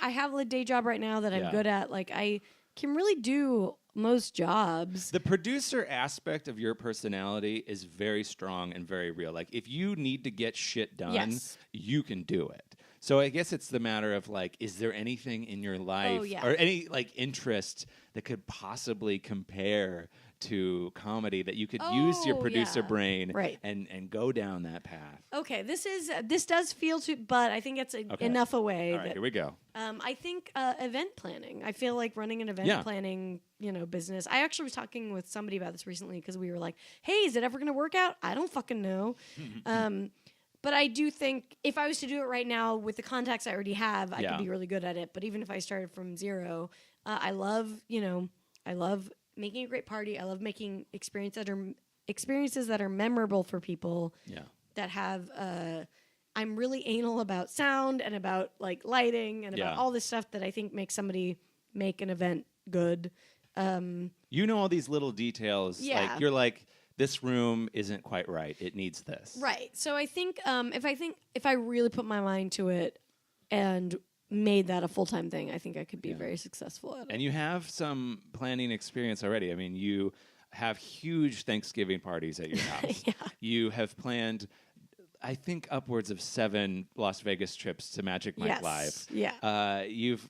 I have a day job right now that I'm good at. Like, I can really do most jobs. The producer aspect of your personality is very strong and very real. Like, if you need to get shit done, you can do it. So I guess it's the matter of, like, is there anything in your life or any, like, interest that could possibly compare to comedy that you could use your producer brain and go down that path? Okay, this does feel but I think it's enough away. All right, here we go. I think event planning. I feel like running an event planning, business. I actually was talking with somebody about this recently because we were like, hey, is it ever going to work out? I don't fucking know. But I do think if I was to do it right now with the contacts I already have, I could be really good at it. But even if I started from zero, I love making a great party. I love making experiences that are memorable for people. Yeah. That have. I'm really anal about sound and about like lighting and about all this stuff that I think makes somebody make an event good. All these little details. Yeah. Like you're like, this room isn't quite right. It needs this. Right. So I think if I really put my mind to it and made that a full-time thing, I think I could be very successful at it. And you have some planning experience already. I mean, you have huge Thanksgiving parties at your house. You have planned, I think, upwards of 7 Las Vegas trips to Magic Mike Live. Yeah. You've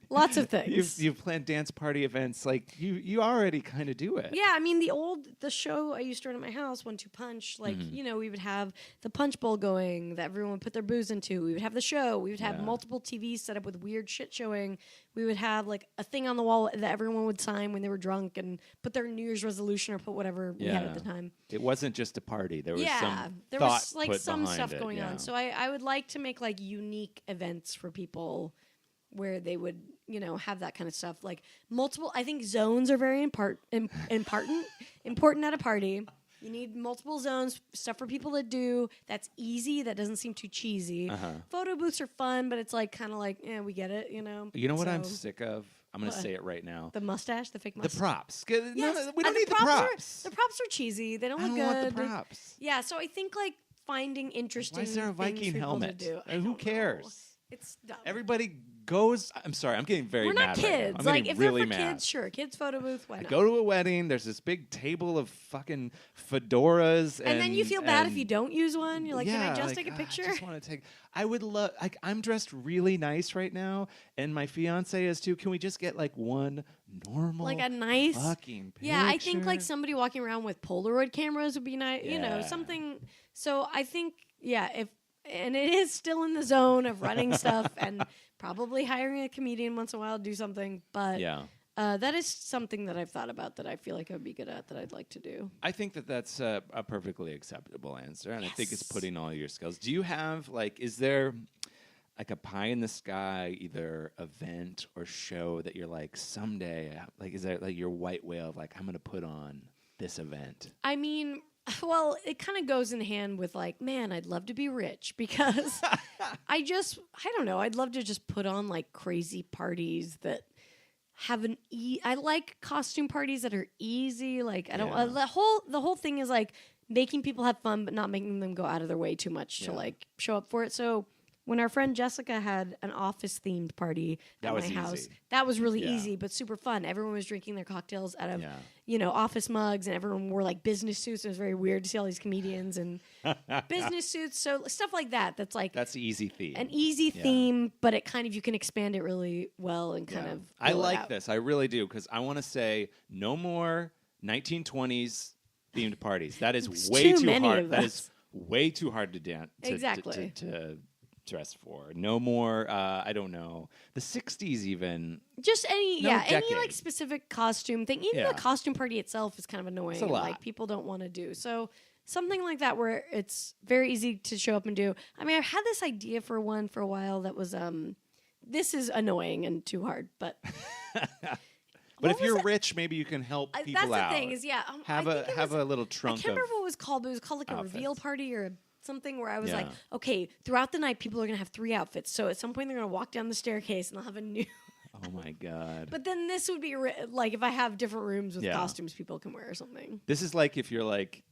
lots of things. You've planned dance party events. Like you already kind of do it. Yeah, I mean the show I used to run at my house, 1-2 Punch. Like we would have the punch bowl going that everyone would put their booze into. We would have the show. We would have multiple TVs set up with weird shit showing. We would have like a thing on the wall that everyone would sign when they were drunk and put their New Year's resolution or put whatever we had at the time. It wasn't just a party. There was there was like some stuff going on. So I would like to make like unique events for people where they would, have that kind of stuff. Like multiple, I think zones are very important at a party. You need multiple zones, stuff for people to do that's easy, that doesn't seem too cheesy. Photo booths are fun, but it's like kind of like, we get it, You know what I'm sick of? I'm going to say it right now. The mustache, the fake mustache. The props. Yes. No, we don't need the props. The props are cheesy. They don't look good. I don't want the props. Yeah, so I think like finding interesting Why is there a Viking helmet? To do. Who cares? It's dumb. Everybody goes. I'm sorry, I'm getting very We're mad. not kids. Right now. I'm like getting if really they're for mad. kids, sure, kids photo booth. Why I not? go to a wedding. There's this big table of fucking fedoras, and then you feel bad if you don't use one. You're like, yeah, can I just like, take a picture? I just want to take. I would love. Like, I'm dressed really nice right now, and my fiance is too. Can we just get like one normal, like a nice fucking picture? Yeah, I think like somebody walking around with Polaroid cameras would be nice. You know, Yeah. something. So I think and it is still in the zone of running stuff and probably hiring a comedian once in a while to do something. But Yeah. that is something that I've thought about that I feel like I would be good at, that I'd like to do. I think that that's a perfectly acceptable answer, and I think it's putting all your skills. Do you have like? Is there like a pie in the sky, either event or show that you're like someday? Like, is there like your white whale of like I'm going to put on this event? I mean, well, it kind of goes in hand with like, man, I'd love to be rich because I don't know. I'd love to just put on like crazy parties that have I like costume parties that are easy. Like I don't, the whole thing is like making people have fun, but not making them go out of their way too much to like show up for it. So when our friend Jessica had an office-themed party at my house, that was really easy, but super fun. Everyone was drinking their cocktails out of, office mugs, and everyone wore like business suits. It was very weird to see all these comedians in business suits. So stuff like that. That's the easy theme. An easy theme, but it kind of you can expand it really well and kind of. I like this. I really do, because I want to say no more 1920s themed parties. That is way too hard. That is way too hard to dance. Exactly. To dress for. No more, I don't know, the 60s even. Just any like specific costume thing. Even the costume party itself is kind of annoying. It's a lot. Like people don't want to do. So something like that where it's very easy to show up and do. I mean, I've had this idea for one for a while that was, this is annoying and too hard, but... But if you're rich, maybe you can help people out. That's the thing is, have a little trunk. I can't remember what it was called, but it was called like a reveal party or something where I was like, okay, throughout the night, people are going to have 3 outfits. So at some point, they're going to walk down the staircase and they'll have a new... Oh, my God. But then this would be like if I have different rooms with costumes people can wear or something. This is like if you're like...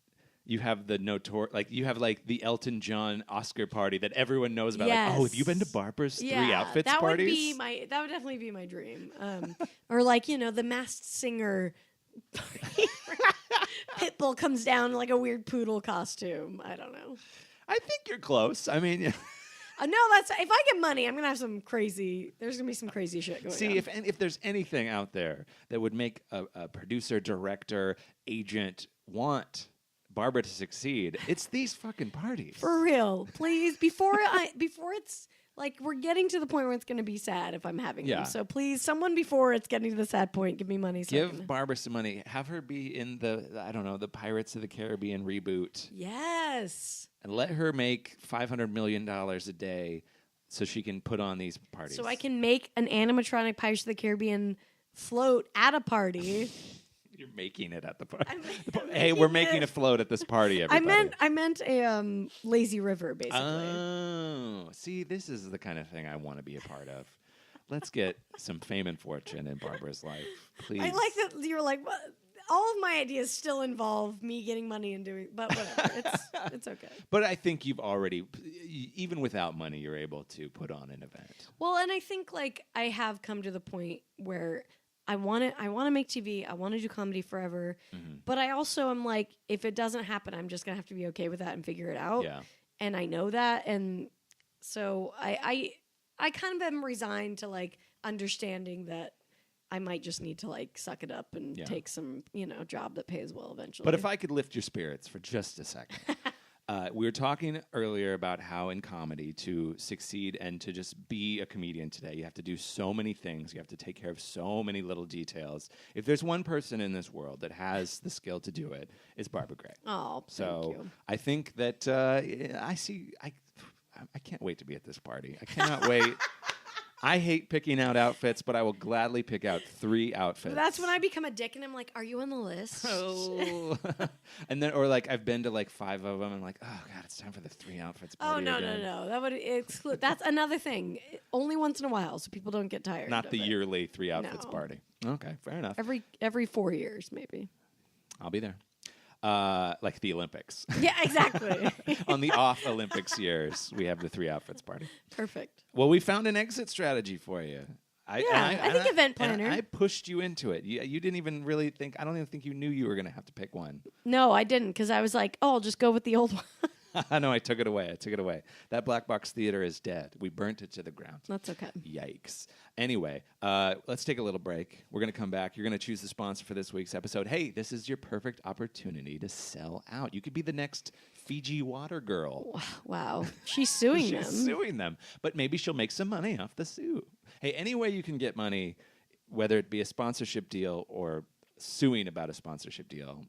You have the you have like the Elton John Oscar party that everyone knows about. Yes. Like, oh, have you been to Barbara's 3 outfits that parties? That would definitely be my dream. Or like, the Masked Singer Pitbull comes down in like a weird poodle costume. I don't know. I think you're close. I mean, no, that's if I get money, I'm gonna have some crazy. There's gonna be some crazy shit going on. See, if there's anything out there that would make a producer, director, agent want Barbara to succeed, it's these fucking parties. For real, please. Before it's like we're getting to the point where it's going to be sad if I'm having them. So please, someone before it's getting to the sad point, give me money. Give Barbara some money. Have her be in the Pirates of the Caribbean reboot. Yes. And let her make $500 million a day so she can put on these parties. So I can make an animatronic Pirates of the Caribbean float at a party. You're making it at the party. Hey, we're making a float at this party, everybody. I meant a lazy river, basically. Oh, see, this is the kind of thing I want to be a part of. Let's get some fame and fortune in Barbara's life, please. I like that you're like, well, all of my ideas still involve me getting money and doing, but whatever, it's okay. But I think you've already, even without money, you're able to put on an event. Well, and I think like I have come to the point where I want to make TV. I want to do comedy forever. Mm-hmm. But I also am like, if it doesn't happen, I'm just going to have to be okay with that and figure it out. Yeah. And I know that. And so I kind of am resigned to like understanding that I might just need to like suck it up and take some, job that pays well eventually. But if I could lift your spirits for just a second. We were talking earlier about how in comedy to succeed and to just be a comedian today, you have to do so many things. You have to take care of so many little details. If there's one person in this world that has the skill to do it, it's Barbara Gray. Oh, so thank you. I think that I can't wait to be at this party. I cannot wait. I hate picking out outfits, but I will gladly pick out 3 outfits. That's when I become a dick, and I'm like, "Are you on the list?" Oh, and then, or like, I've been to like 5 of them, and I'm like, "Oh God, it's time for the 3 outfits party." Oh no, again. no! That would exclude. That's another thing. Only once in a while, so people don't get tired. Not the yearly 3 outfits party. Okay, fair enough. Every 4 years, maybe. I'll be there. like the Olympics. Yeah, exactly. On the off Olympics years, we have the 3 outfits party. Perfect. Well, we found an exit strategy for you. I think event planner. I pushed you into it. You didn't even really think. I don't even think you knew you were going to have to pick one. No, I didn't, because I was like, oh, I'll just go with the old one. No, I took it away. That black box theater is dead. We burnt it to the ground. That's okay. Yikes. Anyway, let's take a little break. We're going to come back. You're going to choose the sponsor for this week's episode. Hey, this is your perfect opportunity to sell out. You could be the next Fiji water girl. Wow. She's suing them. She's suing them. But maybe she'll make some money off the suit. Hey, any way you can get money, whether it be a sponsorship deal or suing about a sponsorship deal,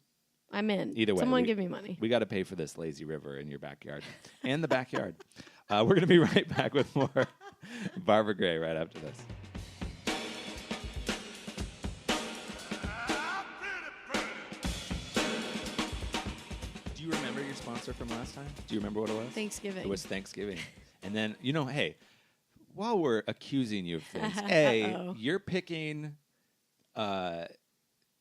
I'm in. Either way. Someone give me money. We got to pay for this lazy river in your backyard and the backyard. We're going to be right back with more Barbara Gray right after this. Do you remember your sponsor from last time? Do you remember what it was? Thanksgiving. It was Thanksgiving. And then, hey, while we're accusing you of things, you're picking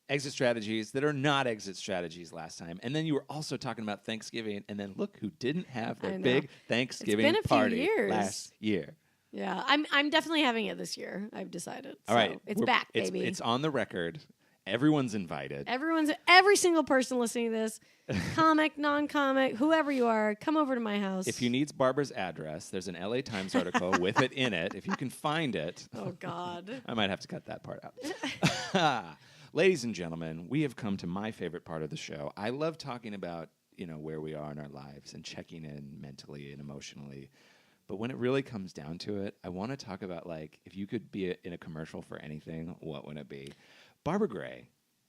exit strategies that are not exit strategies last time. And then you were also talking about Thanksgiving. And then look who didn't have their big Thanksgiving party last year. Yeah, I'm definitely having it this year. I've decided. All right. It's back, baby. It's on the record. Everyone's invited. Every single person listening to this, comic, non-comic, whoever you are, come over to my house. If you need Barbara's address, there's an LA Times article with it in it. If you can find it. Oh, God. I might have to cut that part out. Ladies and gentlemen, we have come to my favorite part of the show. I love talking about, where we are in our lives and checking in mentally and emotionally. But when it really comes down to it, I want to talk about, if you could be in a commercial for anything, what would it be? Barbara Gray,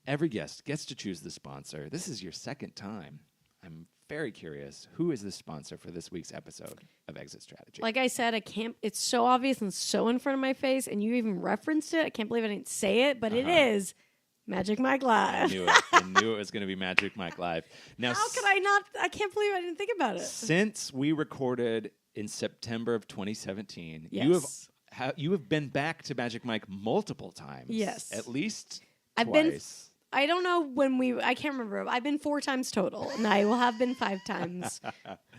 every guest gets to choose the sponsor. This is your second time. I'm very curious. Who is the sponsor for this week's episode of Exit Strategy? Like I said, it's so obvious and so in front of my face, and you even referenced it. I can't believe I didn't say it, but it is Magic Mike Live. I knew it was going to be Magic Mike Live. Now, how could I not? I can't believe I didn't think about it. Since we recorded in September of 2017, yes. you have been back to Magic Mike multiple times. Yes. At least I've twice. I don't know I can't remember. I've been 4 times total, and I will have been 5 times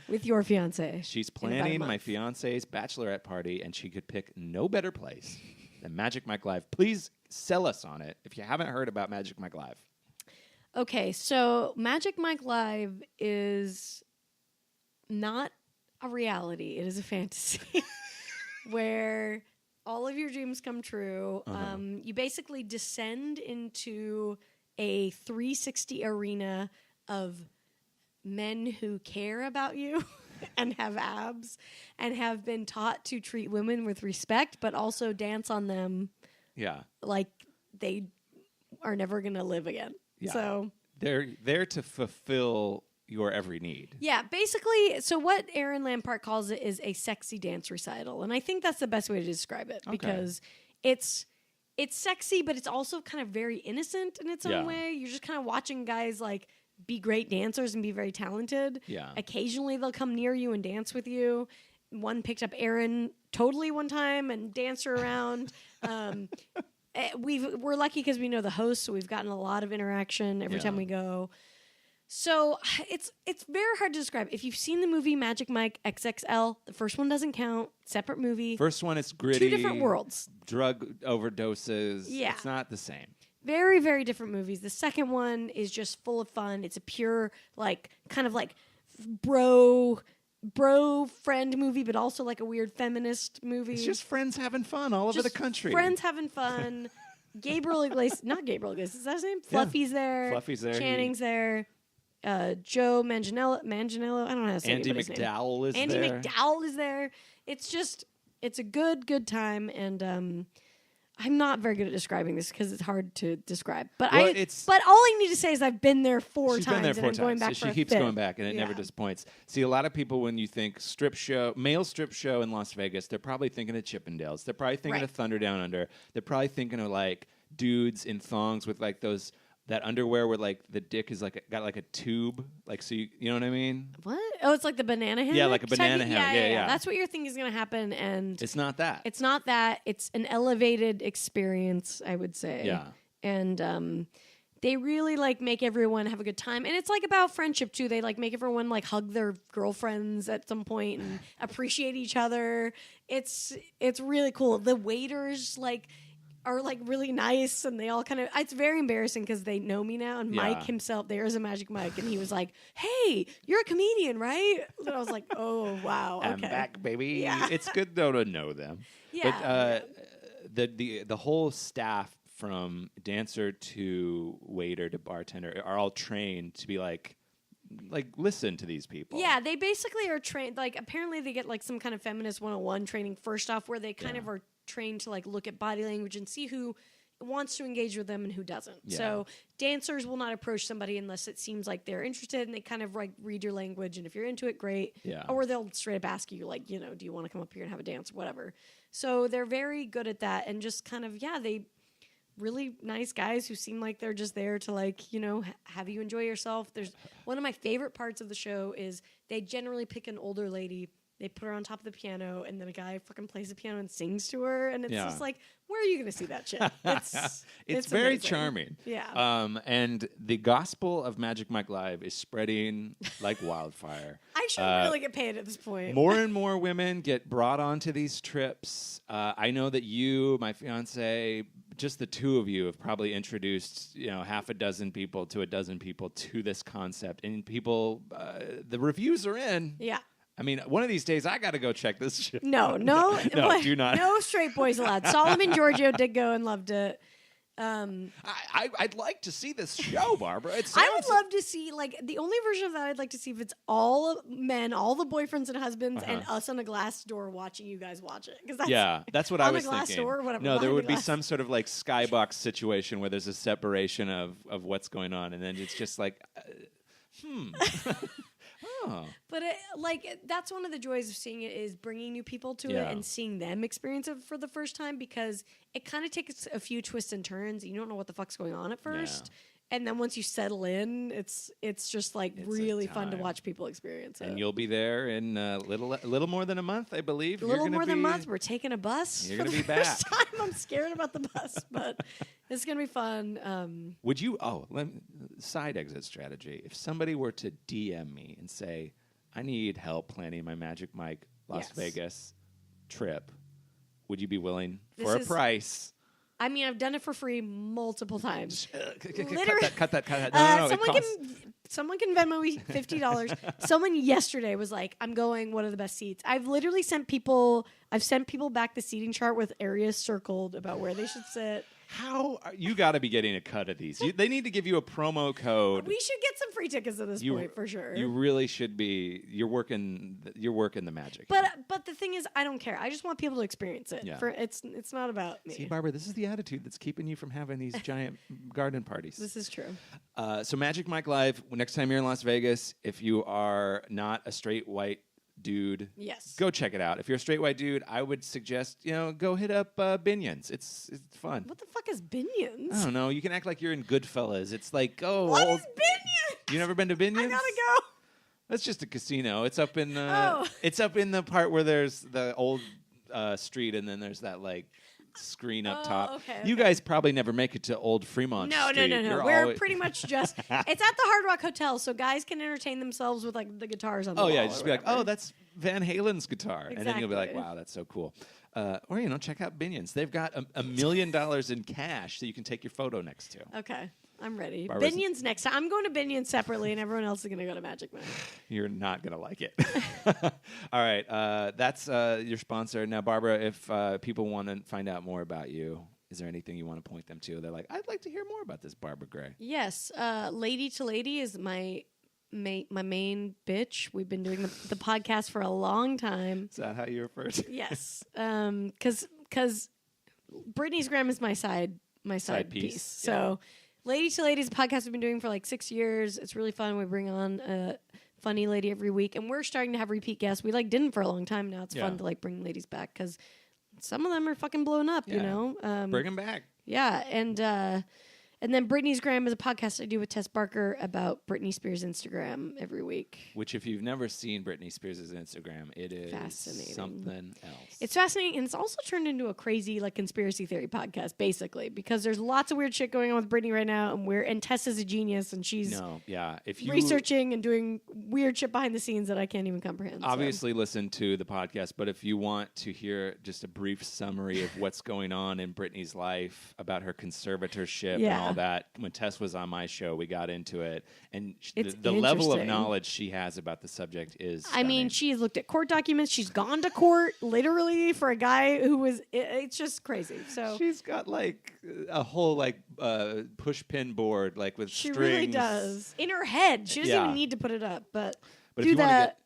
with your fiance. She's planning my fiance's bachelorette party, and she could pick no better place than Magic Mike Live. Please sell us on it if you haven't heard about Magic Mike Live. Okay, so Magic Mike Live is not a reality. It is a fantasy where all of your dreams come true. You basically descend into a 360 arena of men who care about you and have abs and have been taught to treat women with respect, but also dance on them like they are never going to live again. Yeah. So they're there to fulfill your every need. Yeah, basically, so what Aaron Lampart calls it is a sexy dance recital. And I think that's the best way to describe it because it's sexy, but it's also kind of very innocent in its own way. You're just kind of watching guys be great dancers and be very talented. Yeah. Occasionally they'll come near you and dance with you. One picked up Aaron totally one time and danced her around. We're lucky because we know the host, so we've gotten a lot of interaction every time we go. So it's very hard to describe. If you've seen the movie Magic Mike XXL, the first one doesn't count. Separate movie. First one is gritty. 2 different worlds. Drug overdoses. Yeah. It's not the same. Very, very different movies. The second one is just full of fun. It's a pure, kind of bro friend movie, but also a weird feminist movie. It's just friends having fun all over the country. Friends having fun. Gabriel Iglesias, not Gabriel Iglesias, is that his name? Fluffy's there. Fluffy's there. Channing's there. Joe Manganiello, I don't know how to say Andy McDowell is there. Andy McDowell is there. It's a good time, and I'm not very good at describing this because it's hard to describe. But all I need to say is I've been there 4 times. She's been there 4 times. Going back so she keeps going back, and it never disappoints. See, a lot of people, when you think male strip show in Las Vegas, they're probably thinking of Chippendales. They're probably thinking of Thunder Down Under. They're probably thinking of dudes in thongs with that underwear where the dick is got a tube, so you know what I mean? What? Oh, it's like the banana hammock? Yeah, like a banana hammock. Yeah. That's what you're thinking is going to happen, and it's not that. It's not that. It's an elevated experience, I would say. Yeah. And they really like make everyone have a good time. And it's like about friendship too. They like make everyone like hug their girlfriends at some point and appreciate each other. It's really cool. The waiters like are like really nice, and they all kind of, it's very embarrassing because they know me now, and Mike himself, there is a Magic Mike, and he was like, hey, you're a comedian, right? And I was like, oh wow, okay. I'm back, baby. Yeah. It's good though to know them. Yeah. But the whole staff from dancer to waiter to bartender are all trained to be like listen to these people. Yeah, they basically are trained, like apparently they get like some kind of feminist 101 training first off, where they kind of are trained to like look at body language and see who wants to engage with them and who doesn't. Yeah. So dancers will not approach somebody unless it seems like they're interested, and they kind of like read your language, and if you're into it, great. Yeah. Or they'll straight up ask you like, you know, do you want to come up here and have a dance or whatever. So they're very good at that, and just kind of they really nice guys who seem like they're just there to like, you know, have you enjoy yourself. There's one of my favorite parts of the show is they generally pick an older lady. They put her on top of the piano, and then a guy fucking plays the piano and sings to her, and it's just like, where are you going to see that shit? It's very amazing. charming. Yeah. And the gospel of Magic Mike Live is spreading like wildfire. I should really get paid at this point. More and more women get brought onto these trips. I know that you, my fiance, just the two of you have probably introduced, you know, half a dozen people to a dozen people to this concept, and people, the reviews are in. Yeah. I mean, one of these days I got to go check this shit. No, do not. No straight boys allowed. Solomon Giorgio did go and loved it. I'd like to see this show, Barbara. I would love to see, like, the only version of that I'd like to see if it's all men, all the boyfriends and husbands, and us on a glass door watching you guys watch it. That's what I was on a glass thinking. door, whatever. No, there would be some sort of like skybox situation where there's a separation of what's going on, and then it's just like, Oh. But that's one of the joys of seeing it, is bringing new people to it and seeing them experience it for the first time, because it kind of takes a few twists and turns. You don't know what the fuck's going on at first. And then once you settle in, it's just like really fun to watch people experience it. And you'll be there in a little more than a month, I believe. A little more than a month. We're taking a bus. You're going to be first time. I'm scared about the bus, but it's going to be fun. Would you? Side exit strategy. If somebody were to DM me and say, "I need help planning my Magic Mike Las Vegas trip," would you be willing for a price? I mean, I've done it for free multiple times. Cut that. No, someone can Venmo me $50. Someone yesterday was like, I'm going, what are the best seats? I've literally sent people back the seating chart with areas circled about where they should sit. You got to be getting a cut of these. They need to give you a promo code. We should get some free tickets at this point for sure. You really should be. You're working the magic. But the thing is, I don't care. I just want people to experience it. Yeah. It's not about me. See, Barbara, this is the attitude that's keeping you from having these giant garden parties. This is true. So Magic Mike Live, next time you're in Las Vegas, if you are not a straight white dude, go check it out. If you're a straight white dude, I would suggest, go hit up Binions. It's fun. What the fuck is Binions? I don't know. You can act like you're in Goodfellas. It's like, what is Binions? You never been to Binions? I gotta go. That's just a casino. It's up in it's up in the part where there's the old street, and then there's that like screen up top. Okay. You guys probably never make it to Old Fremont Street. No. We're pretty much just it's at the Hard Rock Hotel, so guys can entertain themselves with like the guitars on the wall. Just be like, that's Van Halen's guitar. Exactly. And then you'll be like, wow, that's so cool. Or check out Binions. They've got $1 million in cash that you can take your photo next to. Okay. I'm ready. Barbara's Binions next time. I'm going to Binions separately, and everyone else is going to go to Magic Mike. You're not going to like it. All right. That's your sponsor. Now, Barbara, if people want to find out more about you, is there anything you want to point them to? They're like, I'd like to hear more about this Barbara Gray. Yes. Lady to Lady is my main bitch. We've been doing the podcast for a long time. Is that how you refer to it? Yes. Because Brittany's Graham is my side piece. So Lady to Lady is a podcast we've been doing for like 6 years. It's really fun. We bring on a funny lady every week, and we're starting to have repeat guests. We didn't for a long time now. It's fun to bring ladies back because some of them are fucking blown up, you know. Bring them back. Yeah, and And then Britney's Gram is a podcast I do with Tess Barker about Britney Spears' Instagram every week. Which, if you've never seen Britney Spears' Instagram, it is fascinating. Something else. It's fascinating, and it's also turned into a crazy like conspiracy theory podcast, basically, because there's lots of weird shit going on with Britney right now, and Tess is a genius, and she's researching and doing weird shit behind the scenes that I can't even comprehend. Obviously, listen to the podcast, but if you want to hear just a brief summary of what's going on in Britney's life, about her conservatorship and all that, when Tess was on my show, we got into it, and the level of knowledge she has about the subject is stunning. I mean, she's looked at court documents. She's gone to court literally for a guy who was. It's just crazy. So she's got like a whole push pin board with she strings. Really does in her head. She doesn't even need to put it up, but do if you that.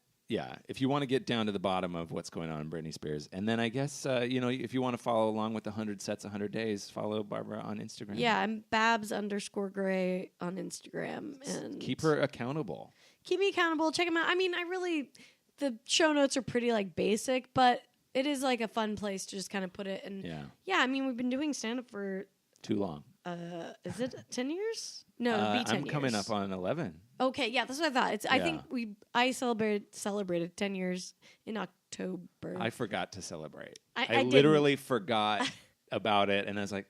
If you want to get down to the bottom of what's going on in Britney Spears, and then I guess if you want to follow along with the 100 Sets, 100 Days, follow Barbara on Instagram. Yeah, I'm Babs_Gray on Instagram, and keep her accountable. Keep me accountable. Check them out. I mean, the show notes are pretty basic, but it is a fun place to just kind of put it. And I mean, we've been doing stand up for too long. Is it 10 years? No, it'd be 10 years. I'm coming up on 11. Okay, yeah, that's what I thought. I think I celebrated 10 years in October. I forgot to celebrate. I literally forgot about it, and I was like,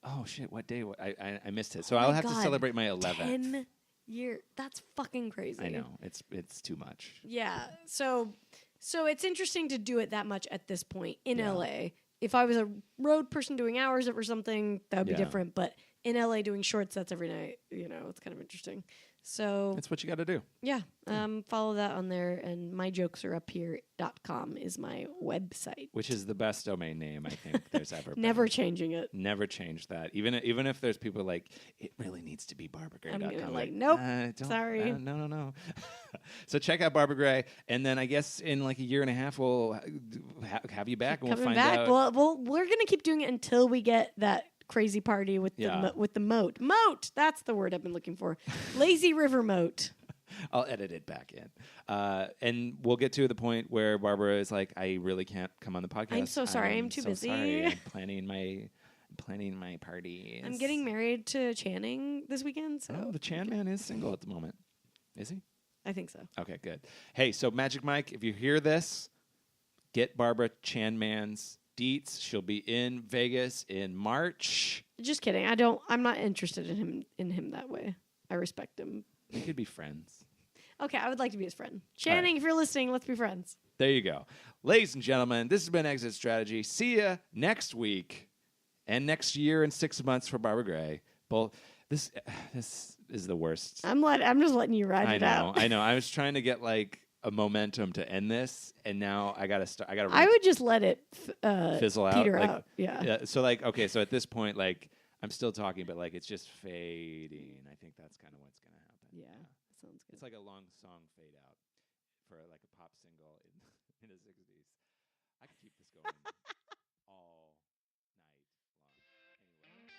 oh shit, what day? I missed it. So I'll have to celebrate my 11th. 10 years. That's fucking crazy. I know. It's too much. Yeah. So it's interesting to do it that much at this point in LA. If I was a road person doing hours or something, that would be different. But in LA doing short sets every night, it's kind of interesting. So that's what you got to do. Yeah. Follow that on there, and myjokesareupphere.com is my website. Which is the best domain name I think there's ever been. Never changing it. Never change that. Even if there's people it really needs to be BarbaraGray.com. I'm nope. Sorry. No. So check out Barbara Gray, and then I guess in a year and a half we'll have you back, and we'll find out. Well, we're gonna keep doing it until we get that crazy party with the moat. Moat. That's the word I've been looking for. Lazy River Moat. I'll edit it back in, and we'll get to the point where Barbara is like, "I really can't come on the podcast. I'm so sorry. I'm too busy. Sorry. I'm planning my party. I'm getting married to Channing this weekend. So the Chan man is single at the moment. Is he? I think so. Okay, good. Hey, so Magic Mike, if you hear this, get Barbara Chan Man's deets. She'll be in Vegas in March. Just kidding. I'm not interested in him that way. I respect him. We could be friends. Okay, I would like to be his friend. Channing, if you're listening, let's be friends. There you go. Ladies and gentlemen, this has been Exit Strategy. See ya next week and next year and 6 months for Barbara Gray. This is the worst. I'm just letting you ride it out. I know. I was trying to get a momentum to end this, and now I gotta start. I would just let it fizzle out. Peter out. Yeah. So okay. So at this point, I'm still talking, but it's just fading. I think that's kind of what's gonna happen. Yeah. Sounds good. It's like a long song fade out for a pop single in the 60s. I could keep this going all night long. Anyway.